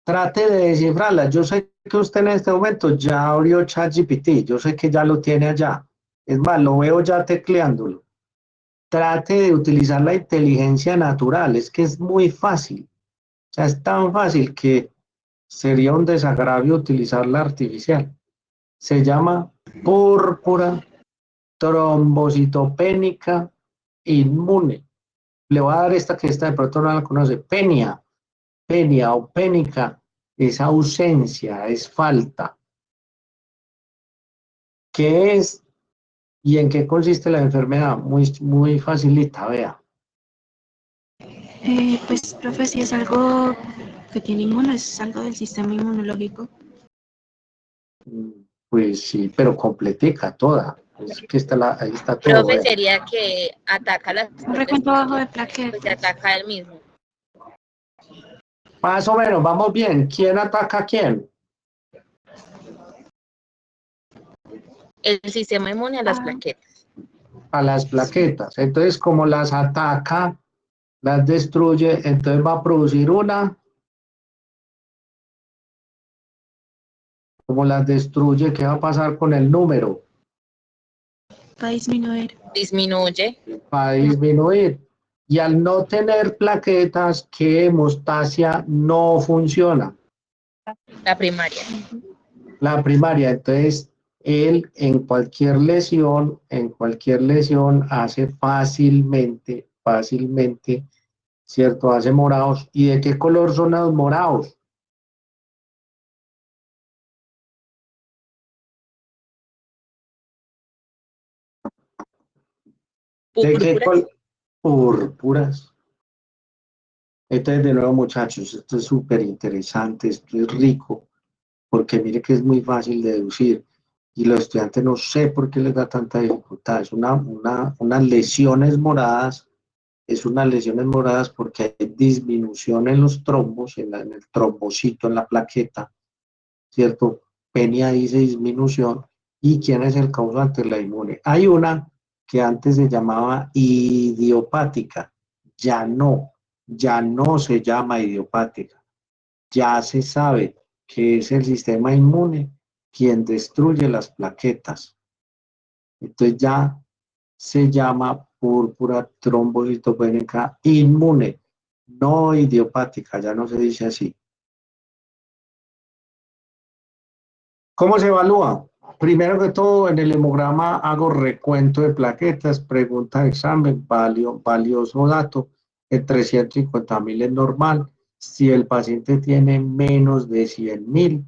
Trate de descifrarla. Yo sé que usted en este momento ya abrió ChatGPT, yo sé que ya lo tiene allá. Es más, lo veo ya tecleándolo. Trate de utilizar la inteligencia natural, es que es muy fácil. O sea, es tan fácil que sería un desagravio utilizar la artificial. Se llama púrpura trombocitopénica inmune. Le voy a dar esta que esta de pronto no la conoce. Penia o pénica es ausencia, es falta. ¿Qué es y en qué consiste la enfermedad? Muy, muy facilita, vea.
Pues, profe, si es algo que tiene inmuno, es algo del sistema inmunológico.
Pues sí, pero completica toda. Es que ahí está todo,
Profe,
vea.
sería que ataca las
Un
propias
recuento bajo de
plaquetas, pues se
plaquetas.
ataca él mismo.
Más o menos, vamos bien. ¿Quién ataca a quién?
El sistema inmune a las
Ah,
plaquetas.
A las
sí.
plaquetas. Entonces, como las ataca, las destruye, entonces va a producir una. Como las destruye, ¿qué va a pasar con el número?
Va a disminuir.
Disminuye
Va a disminuir. Y al no tener plaquetas, ¿qué hemostasia no funciona?
la primaria.
La primaria. Entonces, él en cualquier lesión hace fácilmente, ¿cierto? Hace morados. ¿Y de qué color son los morados? ¿De qué
Púrpuras.
color? Púrpuras. Entonces, de nuevo, muchachos, esto es súper interesante, esto es rico, porque mire que es muy fácil de deducir. Y los estudiantes no sé por qué les da tanta dificultad. Es unas lesiones moradas, es unas lesiones moradas porque hay disminución en los trombos, en el trombocito, en la plaqueta, ¿cierto? Penia dice disminución. ¿Y quién es el causante? La inmune. Hay una que antes se llamaba idiopática, ya no se llama idiopática, ya se sabe que es el sistema inmune quien destruye las plaquetas. Entonces ya se llama púrpura trombocitopénica inmune, no idiopática, ya no se dice así. ¿Cómo se evalúa? Primero que todo, en el hemograma hago recuento de plaquetas, pregunta de examen, valioso dato, en 350.000 es normal. Si el paciente tiene menos de 100.000,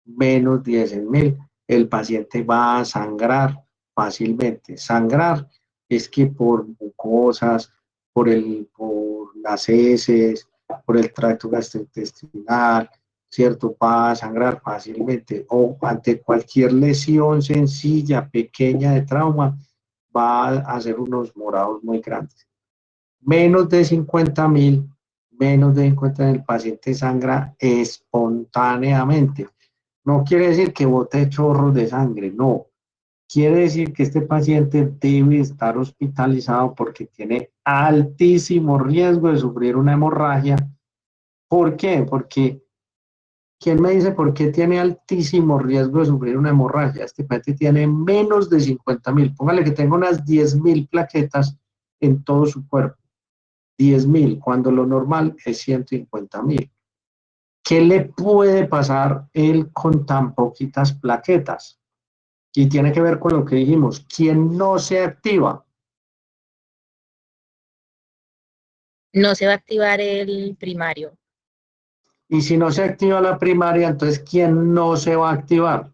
menos de 10.000, el paciente va a sangrar fácilmente. Sangrar es que por mucosas, por las heces, por el tracto gastrointestinal, ¿cierto? Va a sangrar fácilmente o ante cualquier lesión sencilla, pequeña de trauma, va a hacer unos morados muy grandes. Menos de 50.000, menos de 50.000, el paciente sangra espontáneamente. No quiere decir que bote chorros de sangre, no. Quiere decir que este paciente debe estar hospitalizado porque tiene altísimo riesgo de sufrir una hemorragia. ¿Por qué? Porque, ¿quién me dice por qué tiene altísimo riesgo de sufrir una hemorragia? Este paciente tiene menos de 50.000. Póngale que tenga unas 10.000 plaquetas en todo su cuerpo. 10.000, cuando lo normal es 150.000. ¿Qué le puede pasar él con tan poquitas plaquetas? Y tiene que ver con lo que dijimos, ¿quién no se activa?
No se va a activar el primario.
Y si no se activa la primaria, entonces ¿quién no se va a activar?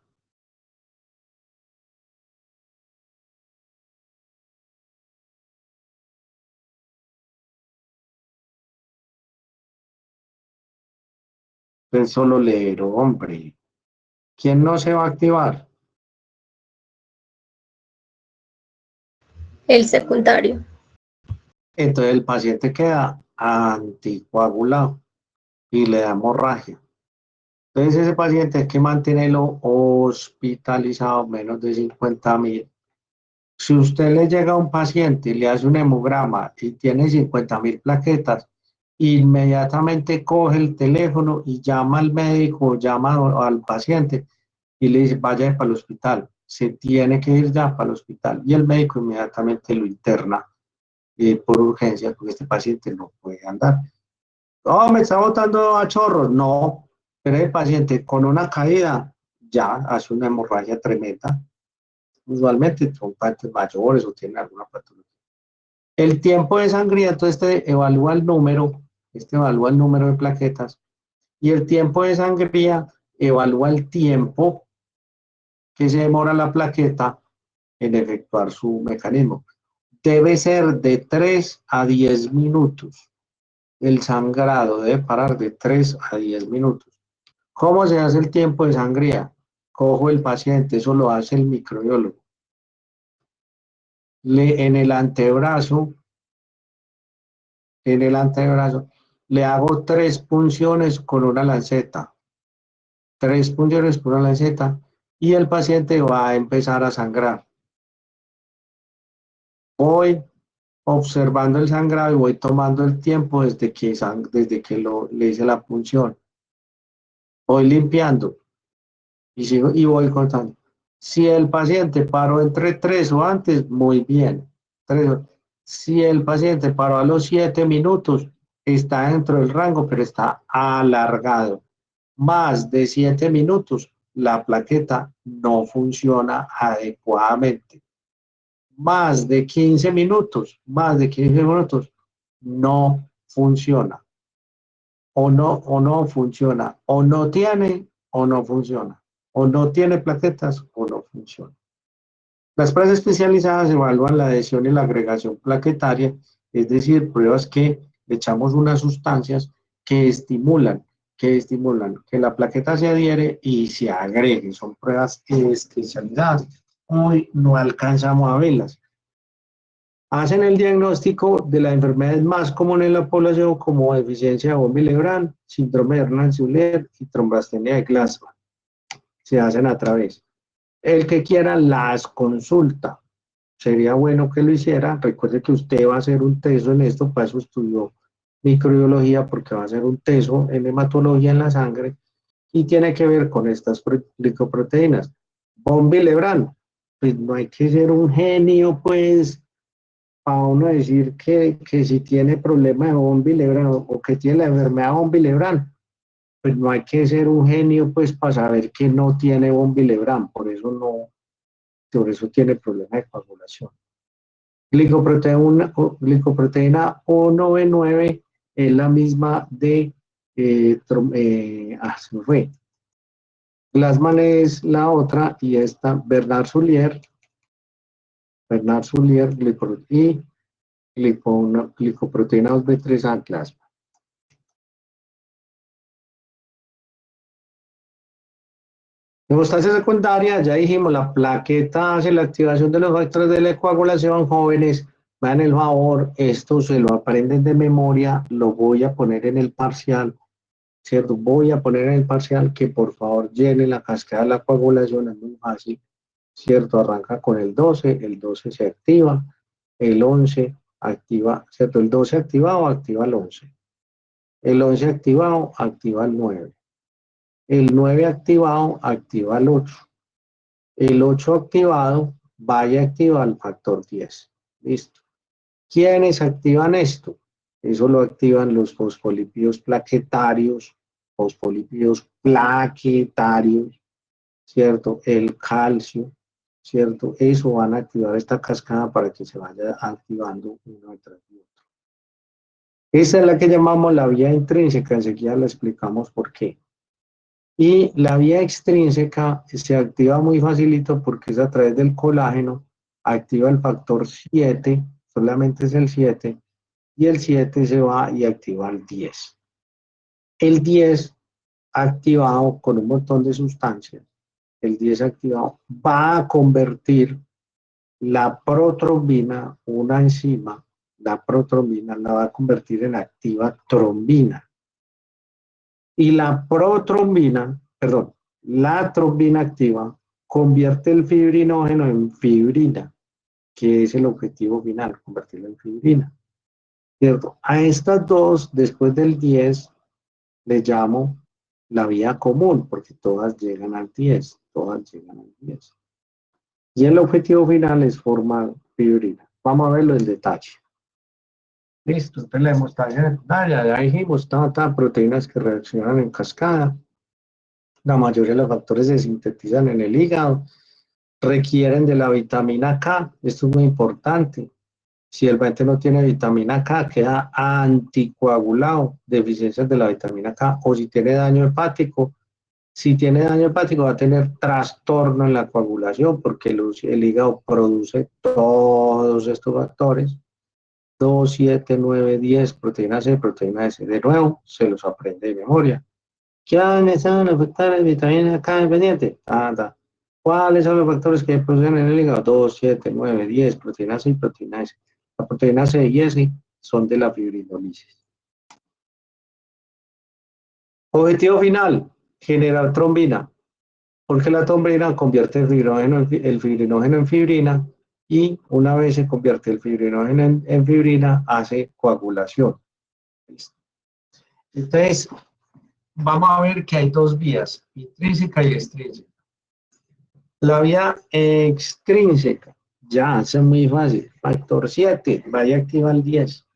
Es solo leer, hombre. ¿Quién no se va a activar?
El secundario.
Entonces el paciente queda anticoagulado y le da hemorragia. Entonces ese paciente hay que mantenerlo hospitalizado menos de 50.000. Si usted le llega a un paciente y le hace un hemograma y tiene 50.000 plaquetas, inmediatamente coge el teléfono y llama al médico, llama al paciente y le dice, vaya para el hospital, se tiene que ir ya para el hospital. Y el médico inmediatamente lo interna por urgencia, porque este paciente no puede andar. Oh, me está botando a chorros. No, pero el paciente con una caída ya hace una hemorragia tremenda. Usualmente son pacientes mayores o tienen alguna patología. El tiempo de sangría, entonces evalúa el número, evalúa el número de plaquetas, y el tiempo de sangría evalúa el tiempo que se demora la plaqueta en efectuar su mecanismo. Debe ser de 3 a 10 minutos. El sangrado debe parar de 3 a 10 minutos. ¿Cómo se hace el tiempo de sangría? Cojo el paciente, eso lo hace el microbiólogo. En el antebrazo, le hago 3 punciones con una lanceta. 3 punciones con una lanceta y el paciente va a empezar a sangrar. Voy observando el sangrado y voy tomando el tiempo desde que le hice la punción. Voy limpiando y voy contando. Si el paciente paró entre 3 o antes, muy bien. 3. Si el paciente paró a los 7 minutos, está dentro del rango, pero está alargado. Más de 7 minutos, la plaqueta no funciona adecuadamente. Más de 15 minutos, no funciona. O no funciona. O no tiene o no funciona. O no tiene plaquetas o no funciona. Las pruebas especializadas evalúan la adhesión y la agregación plaquetaria, es decir, pruebas que le echamos unas sustancias que estimulan que la plaqueta se adhiere y se agregue. Son pruebas especializadas. Hoy no alcanzamos a verlas. Hacen el diagnóstico de las enfermedades más comunes en la población como deficiencia de von Willebrand, síndrome de Hernán-Ziegler y trombastenia de Glasgow. Se hacen a través. El que quiera las consulta. Sería bueno que lo hiciera. Recuerde que usted va a hacer un teso en esto, para eso estudió microbiología, porque va a hacer un teso en hematología en la sangre y tiene que ver con estas glicoproteínas. Von Willebrand, pues no hay que ser un genio, pues, para uno decir que si tiene problemas de von Willebrand o que tiene la enfermedad de von Willebrand, pues no hay que ser un genio, pues, para saber que no tiene von Willebrand, por eso tiene problemas de coagulación. Glicoproteína O9B9 es la misma de se me fue. Glassman es la otra y esta, Bernard Soulier, y glicoproteína 2B3A Glassman. Hemostasia secundaria, ya dijimos, la plaqueta hace la activación de los factores de la coagulación. Jóvenes, me dan el favor, esto se lo aprenden de memoria, lo voy a poner en el parcial, ¿cierto? Voy a poner en el parcial que por favor llene la cascada de la coagulación, es muy fácil, ¿cierto? Arranca con el 12 se activa, el 11 activa, ¿cierto? El 12 activado activa el 11, el 11 activado activa el 9, el 9 activado activa el 8, el 8 activado vaya a activar el factor 10. Listo. ¿Quiénes activan esto? Eso lo activan los fosfolípidos plaquetarios, fosfolípidos plaquetarios, ¿cierto? El calcio, ¿cierto? Eso van a activar esta cascada para que se vaya activando uno detrás de otro. Esa es la que llamamos la vía intrínseca, enseguida le explicamos por qué. Y la vía extrínseca se activa muy facilito porque es a través del colágeno, activa el factor 7, solamente es el 7, y el 7 se va y activa el 10. El 10 activado con un montón de sustancias, el 10 activado va a convertir la protrombina, una enzima, la protrombina la va a convertir en activa trombina. Y la protrombina, perdón, la trombina activa convierte el fibrinógeno en fibrina, que es el objetivo final, convertirlo en fibrina. ¿Cierto? A estas dos, después del 10, le llamo la vía común, porque todas llegan al 10, todas llegan al 10. Y el objetivo final es formar fibrina. Vamos a verlo en detalle. Listo, entonces la hemostasia secundaria, ya dijimos, proteínas que reaccionan en cascada. La mayoría de los factores se sintetizan en el hígado, requieren de la vitamina K, esto es muy importante. Si el paciente no tiene vitamina K, queda anticoagulado, deficiencias de la vitamina K, o si tiene daño hepático. Si tiene daño hepático va a tener trastorno en la coagulación porque el hígado produce todos estos factores, 2, 7, 9, 10, proteína C, proteína S. De nuevo, se los aprende de memoria. ¿Quiénes son los factores de vitamina K dependiente? ¿Cuáles son los factores que producen en el hígado? 2, 7, 9, 10, proteína C y proteína S. La proteína C y S son de la fibrinolisis. Objetivo final, generar trombina, porque la trombina convierte el fibrinógeno en fibrina y una vez se convierte el fibrinógeno en fibrina, hace coagulación. Entonces, vamos a ver que hay dos vías, intrínseca y extrínseca. La vía extrínseca, ya, es muy fácil, factor 7, vaya a activar el 10.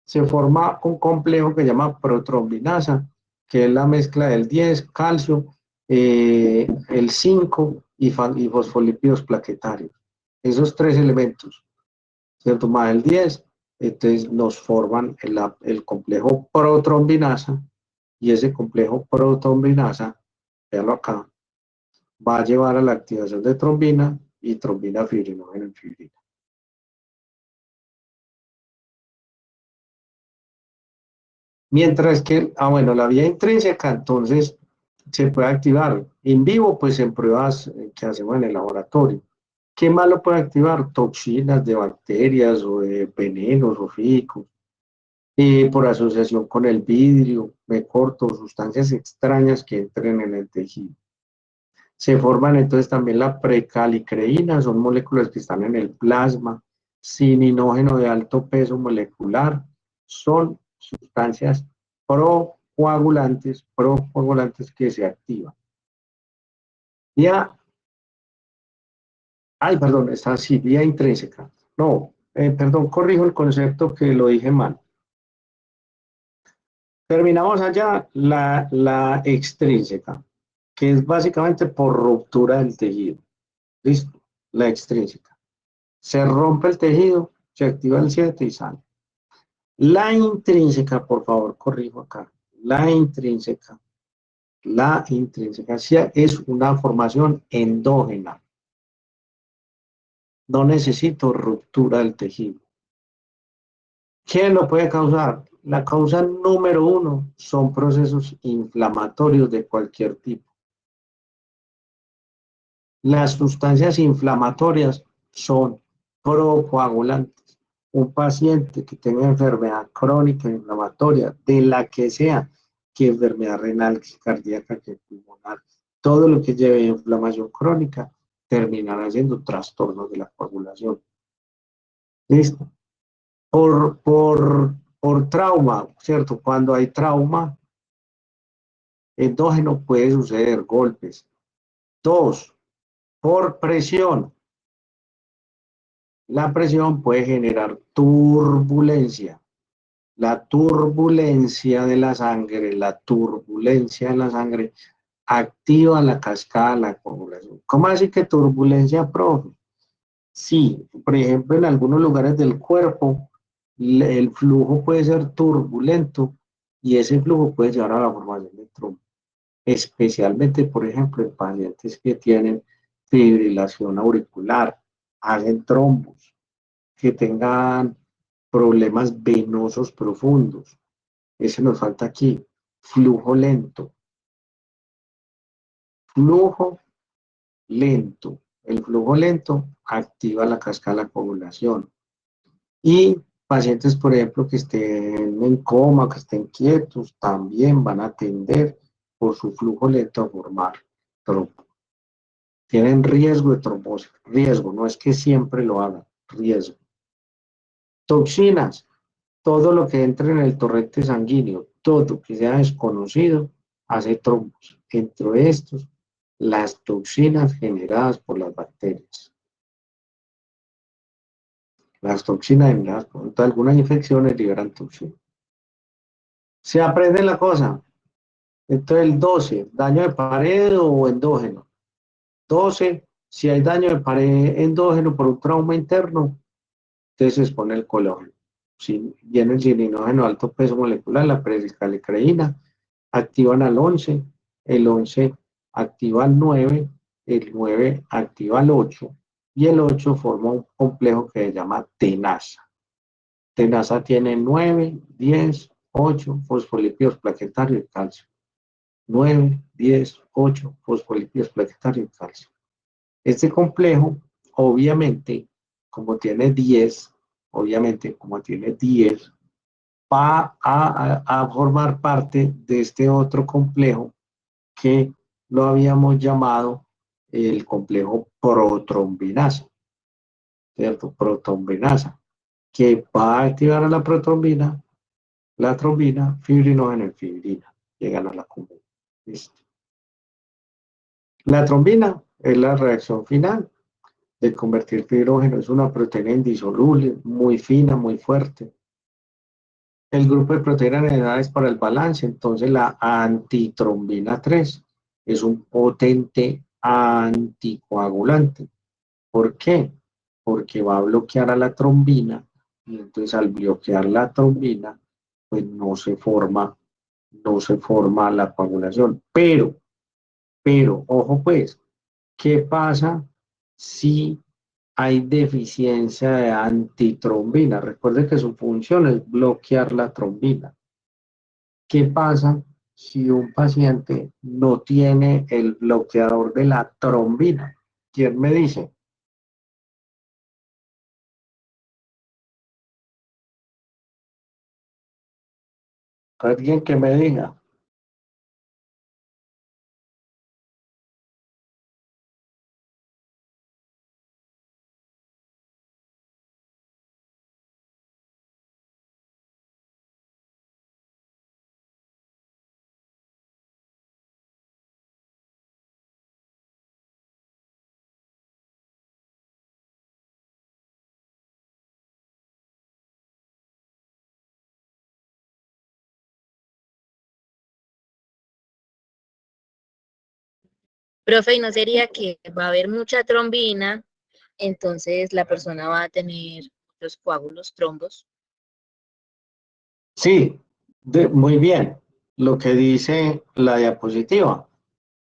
Se forma un complejo que se llama protrombinasa, que es la mezcla del 10, calcio, el 5 y fosfolípidos plaquetarios. Esos tres elementos, ¿cierto? Más el 10, entonces nos forman el complejo protrombinasa, y ese complejo protrombinasa, véanlo acá, va a llevar a la activación de trombina y trombina fibrinógeno en fibrina. Mientras que, bueno, la vía intrínseca, entonces, se puede activar en vivo, pues en pruebas que hacemos en el laboratorio. ¿Qué más lo puede activar? Toxinas de bacterias o de venenos o físicos, por asociación con el vidrio, me corto, sustancias extrañas que entren en el tejido. Se forman entonces también la precalicreína, son moléculas que están en el plasma, cininógeno de alto peso molecular, son sustancias procoagulantes que se activan. Perdón, está así, vía intrínseca. No, perdón, corrijo el concepto que lo dije mal. Terminamos allá la extrínseca, que es básicamente por ruptura del tejido. Listo, la extrínseca. Se rompe el tejido, se activa el 7 y sale. La intrínseca, por favor, corrijo acá. La intrínseca sí es una formación endógena. No necesito ruptura del tejido. ¿Qué lo puede causar? La causa número 1 son procesos inflamatorios de cualquier tipo. Las sustancias inflamatorias son procoagulantes. Un paciente que tenga enfermedad crónica inflamatoria, de la que sea, que enfermedad renal, que cardíaca, que pulmonar, todo lo que lleve inflamación crónica, terminará siendo trastornos de la coagulación. ¿Listo? Por trauma, ¿cierto? Cuando hay trauma endógeno puede suceder golpes. Dos, por presión. La presión puede generar turbulencia. La turbulencia de la sangre activa la cascada de la coagulación. ¿Cómo así que turbulencia, profe? Sí, por ejemplo, en algunos lugares del cuerpo el flujo puede ser turbulento y ese flujo puede llevar a la formación de trombos, especialmente, por ejemplo, en pacientes que tienen fibrilación auricular, hacen trombos, que tengan problemas venosos profundos. Ese nos falta aquí. Flujo lento. Flujo lento. El flujo lento activa la cascada de la coagulación. Y pacientes, por ejemplo, que estén en coma, que estén quietos, también van a tender por su flujo lento a formar trombos. Tienen riesgo de trombosis. Riesgo, no es que siempre lo hagan. Riesgo. Toxinas. Todo lo que entre en el torrente sanguíneo, todo que sea desconocido, hace trombos. Entre estos, las toxinas generadas por las bacterias. Las toxinas generadas por algunas infecciones liberan toxinas. Se aprende la cosa. Entonces el 12, daño de pared o endógeno. 12, si hay daño de pared endógeno por un trauma interno, entonces se expone el colágeno. Si viene el cininógeno de alto peso molecular, la preciscalicreína, activan al 11, el 11 activa al 9, el 9 activa al 8 y el 8 forma un complejo que se llama tenasa. Tenasa tiene 9, 10, 8 fosfolípidos plaquetarios y calcio. 9, 10, 8 fosfolípidos plaquetarios y calcio. Este complejo, obviamente, como tiene 10, va a formar parte de este otro complejo que lo habíamos llamado el complejo protrombinasa, ¿cierto? Protrombinasa, que va a activar a la trombina, fibrinógeno y fibrina, llegan a la común. ¿Listo? La trombina es la reacción final de convertir fibrógeno, es una proteína indisoluble, muy fina, muy fuerte. El grupo de proteínas necesarias para el balance, entonces la antitrombina 3 es un potente anticoagulante. ¿Por qué? Porque va a bloquear a la trombina y entonces al bloquear la trombina, pues no se forma la coagulación. Pero, ojo pues, ¿qué pasa si hay deficiencia de antitrombina? Recuerde que su función es bloquear la trombina. ¿Qué pasa si un paciente no tiene el bloqueador de la trombina? ¿Quién me dice? Alguien que me diga.
Profe, ¿y no sería que va a haber mucha trombina, entonces la persona va a tener muchos coágulos, trombos?
Sí, muy bien. Lo que dice la diapositiva.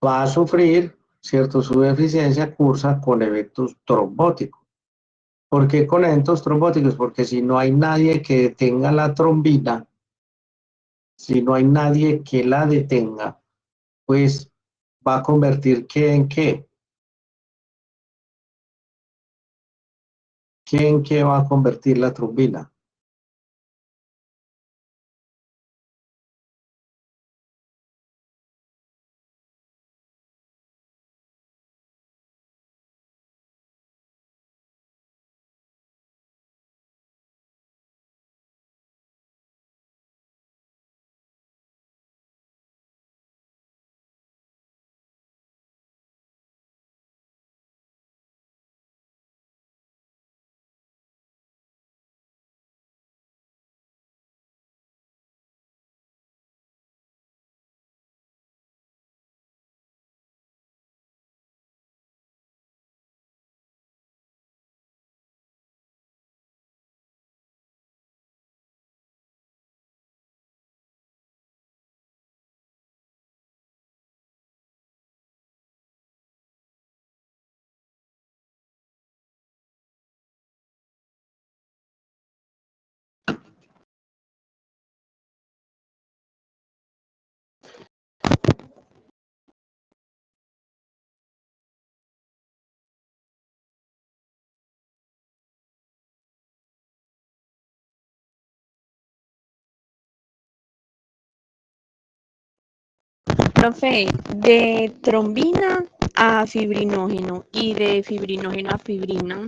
Va a sufrir, ¿cierto? Su deficiencia cursa con eventos trombóticos. ¿Por qué con eventos trombóticos? Porque si no hay nadie que detenga la trombina, si no hay nadie que la detenga, pues va a convertir ¿qué en qué? ¿En qué va a convertir la trombina?
Profe, de trombina a fibrinógeno y de fibrinógeno a fibrina.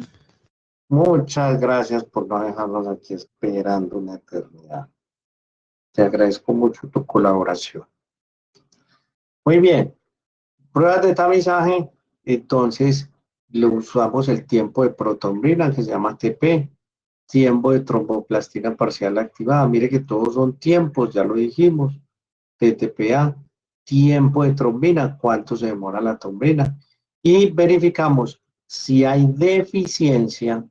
Muchas gracias por no dejarnos aquí esperando una eternidad. Te agradezco mucho tu colaboración. Muy bien, pruebas de tamizaje. Entonces, lo usamos el tiempo de protrombina, que se llama TP, tiempo de tromboplastina parcial activada. Mire que todos son tiempos, ya lo dijimos. TTPA, tiempo de trombina, cuánto se demora la trombina. Y verificamos si hay deficiencia.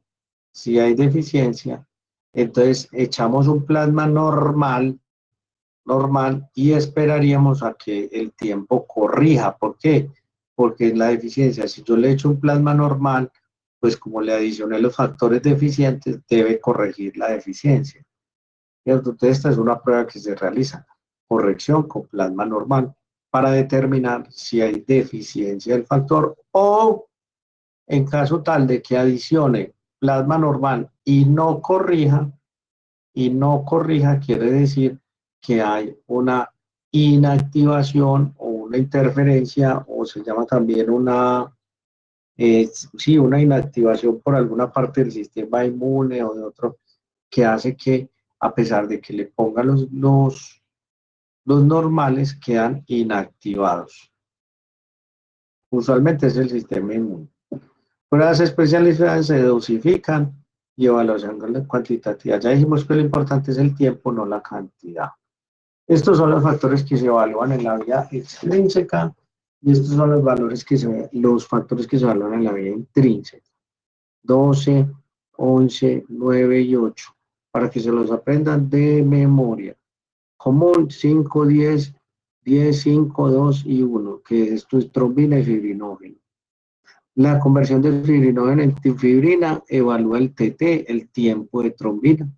Si hay deficiencia, entonces echamos un plasma normal y esperaríamos a que el tiempo corrija. ¿Por qué? Porque es la deficiencia. Si yo le echo un plasma normal, pues como le adicioné los factores deficientes, debe corregir la deficiencia. ¿Cierto? Entonces esta es una prueba que se realiza, corrección con plasma normal, para determinar si hay deficiencia del factor o en caso tal de que adicione plasma normal y no corrija, quiere decir que hay una inactivación o una interferencia, o se llama también sí, una inactivación por alguna parte del sistema inmune o de otro, que hace que, a pesar de que le pongan los normales, quedan inactivados. Usualmente es el sistema inmune. Pruebas especializadas se dosifican y evaluación cuantitativa. Ya dijimos que lo importante es el tiempo, no la cantidad. Estos son los factores que se evalúan en la vía extrínseca y estos son los factores que se evalúan en la vía intrínseca. 12, 11, 9 y 8, para que se los aprendan de memoria. Común 5, 10, 10, 5, 2 y 1, que esto es trombina y fibrinógeno. La conversión de fibrinógeno en fibrina evalúa el TT, el tiempo de trombina,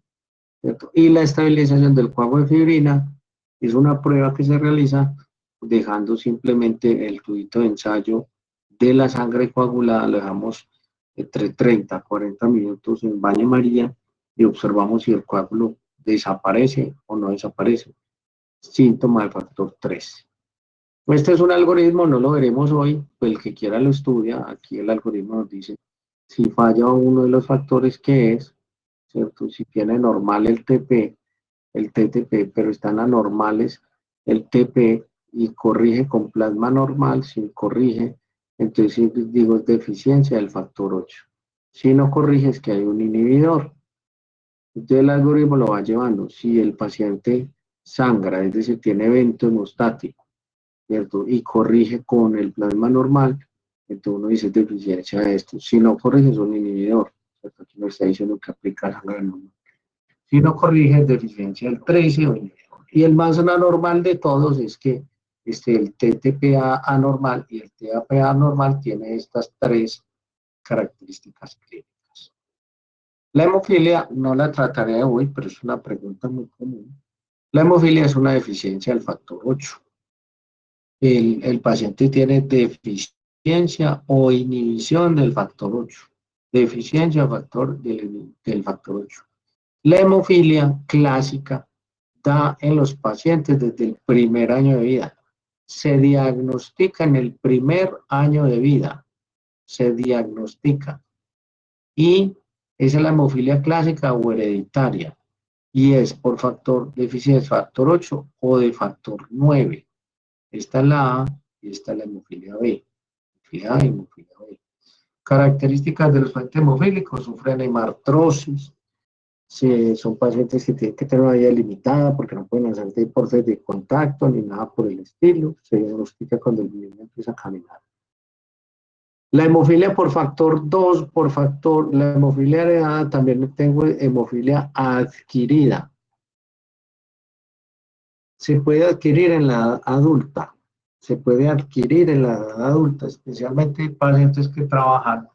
¿cierto? Y la estabilización del coágulo de fibrina es una prueba que se realiza dejando simplemente el tubito de ensayo de la sangre coagulada, lo dejamos entre 30 a 40 minutos en baño María y observamos si el coágulo desaparece o no desaparece. Síntoma del factor 3. Este es un algoritmo, no lo veremos hoy, pues el que quiera lo estudia. Aquí el algoritmo nos dice si falla uno de los factores que es, ¿cierto? Si tiene normal el TP, el TTP, pero están anormales el TP y corrige con plasma normal, si corrige, entonces digo es deficiencia del factor 8. Si no corrige es que hay un inhibidor. Entonces el algoritmo lo va llevando. Si el paciente sangra, es decir, tiene evento hemostático, ¿cierto? Y corrige con el plasma normal, entonces uno dice deficiencia de esto. Si no corrige es un inhibidor, ¿cierto? Aquí nos está diciendo que aplica sangre normal. Si no corrige es deficiencia del 13 o inhibidor. Y el más anormal de todos es que el TTPA anormal y el TAPA anormal tiene estas tres características clínicas. La hemofilia no la trataré hoy, pero es una pregunta muy común. La hemofilia es una deficiencia del factor 8. El paciente tiene deficiencia o inhibición del factor 8. deficiencia del factor 8. La hemofilia clásica da en los pacientes desde el primer año de vida. Se diagnostica en el primer año de vida. Se diagnostica. Y esa es la hemofilia clásica o hereditaria. Y es por factor deficiencia factor 8 o de factor 9. Esta es la A y esta es la hemofilia B. Hemofilia A y hemofilia B. Características de los pacientes hemofílicos: sufren hemartrosis. Si son pacientes que tienen que tener una vida limitada porque no pueden hacer deportes de contacto ni nada por el estilo. Se diagnostica cuando el niño empieza a caminar. La hemofilia por factor 2, la hemofilia heredada, también tengo hemofilia adquirida. Se puede adquirir en la edad adulta. Se puede adquirir en la edad adulta, especialmente pacientes que trabajan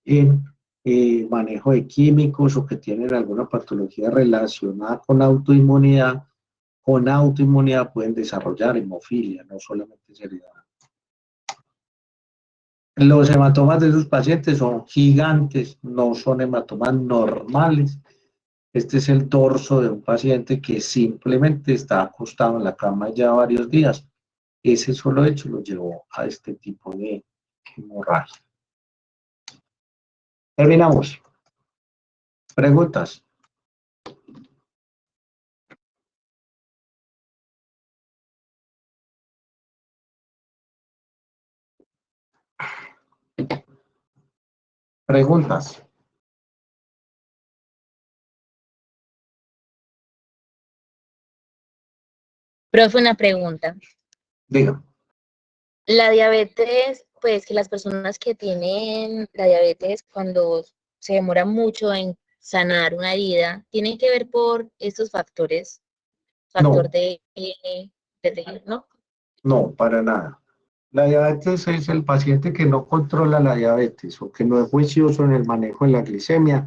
en manejo de químicos o que tienen alguna patología relacionada con autoinmunidad. Con autoinmunidad pueden desarrollar hemofilia, no solamente es heredada. Los hematomas de esos pacientes son gigantes, no son hematomas normales. Este es el dorso de un paciente que simplemente está acostado en la cama ya varios días. Ese solo hecho lo llevó a este tipo de hemorragia. Terminamos. ¿Preguntas? ¿Preguntas?
Profe, una pregunta.
Diga.
La diabetes, pues que las personas que tienen la diabetes cuando se demora mucho en sanar una herida, ¿tienen que ver por estos factores? Factor
No.
de tejido, ¿no?
No, para nada. La diabetes es el paciente que no controla la diabetes o que no es juicioso en el manejo de la glicemia.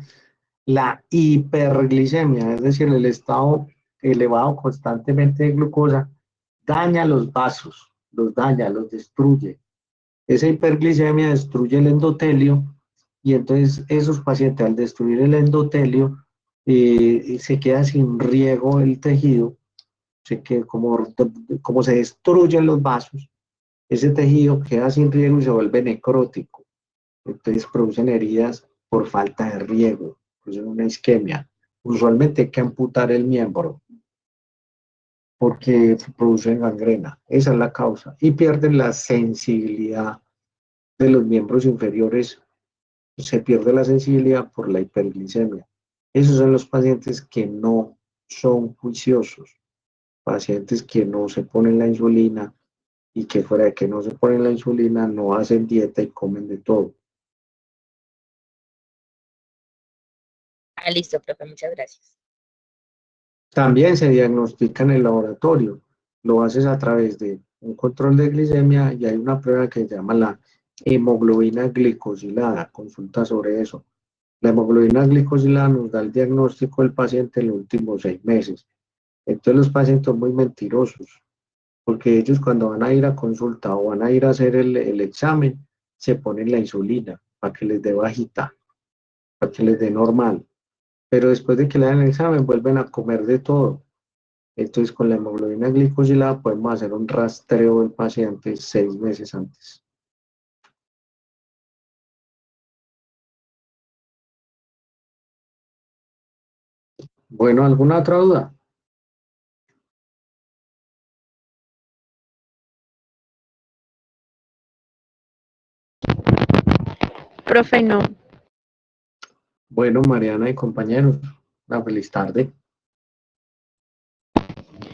La hiperglicemia, es decir, el estado elevado constantemente de glucosa, daña los vasos, los daña, los destruye. Esa hiperglicemia destruye el endotelio y entonces esos pacientes al destruir el endotelio se queda sin riego el tejido, como se destruyen los vasos, ese tejido queda sin riego y se vuelve necrótico. Entonces producen heridas por falta de riego, producen una isquemia. Usualmente hay que amputar el miembro porque producen gangrena. Esa es la causa. Y pierden la sensibilidad de los miembros inferiores. Se pierde la sensibilidad por la hiperglicemia. Esos son los pacientes que no son juiciosos, pacientes que no se ponen la insulina y que fuera de que no se ponen la insulina no hacen dieta y comen de todo.
Ah, listo, profe, muchas gracias.
También se diagnostica en el laboratorio. Lo haces a través de un control de glicemia y hay una prueba que se llama la hemoglobina glicosilada. Consulta sobre eso. La hemoglobina glicosilada nos da el diagnóstico del paciente en los últimos 6 meses. Entonces los pacientes son muy mentirosos, porque ellos cuando van a ir a consulta o van a ir a hacer el examen, se ponen la insulina para que les dé bajita, para que les dé normal. Pero después de que le dan el examen, vuelven a comer de todo. Entonces, con la hemoglobina glicosilada podemos hacer un rastreo del paciente 6 meses antes. Bueno, ¿alguna otra duda?
Profe, no.
Bueno, Mariana y compañeros, una feliz tarde.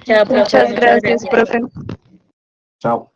Chao, profe,
Muchas gracias, profe.
Chao.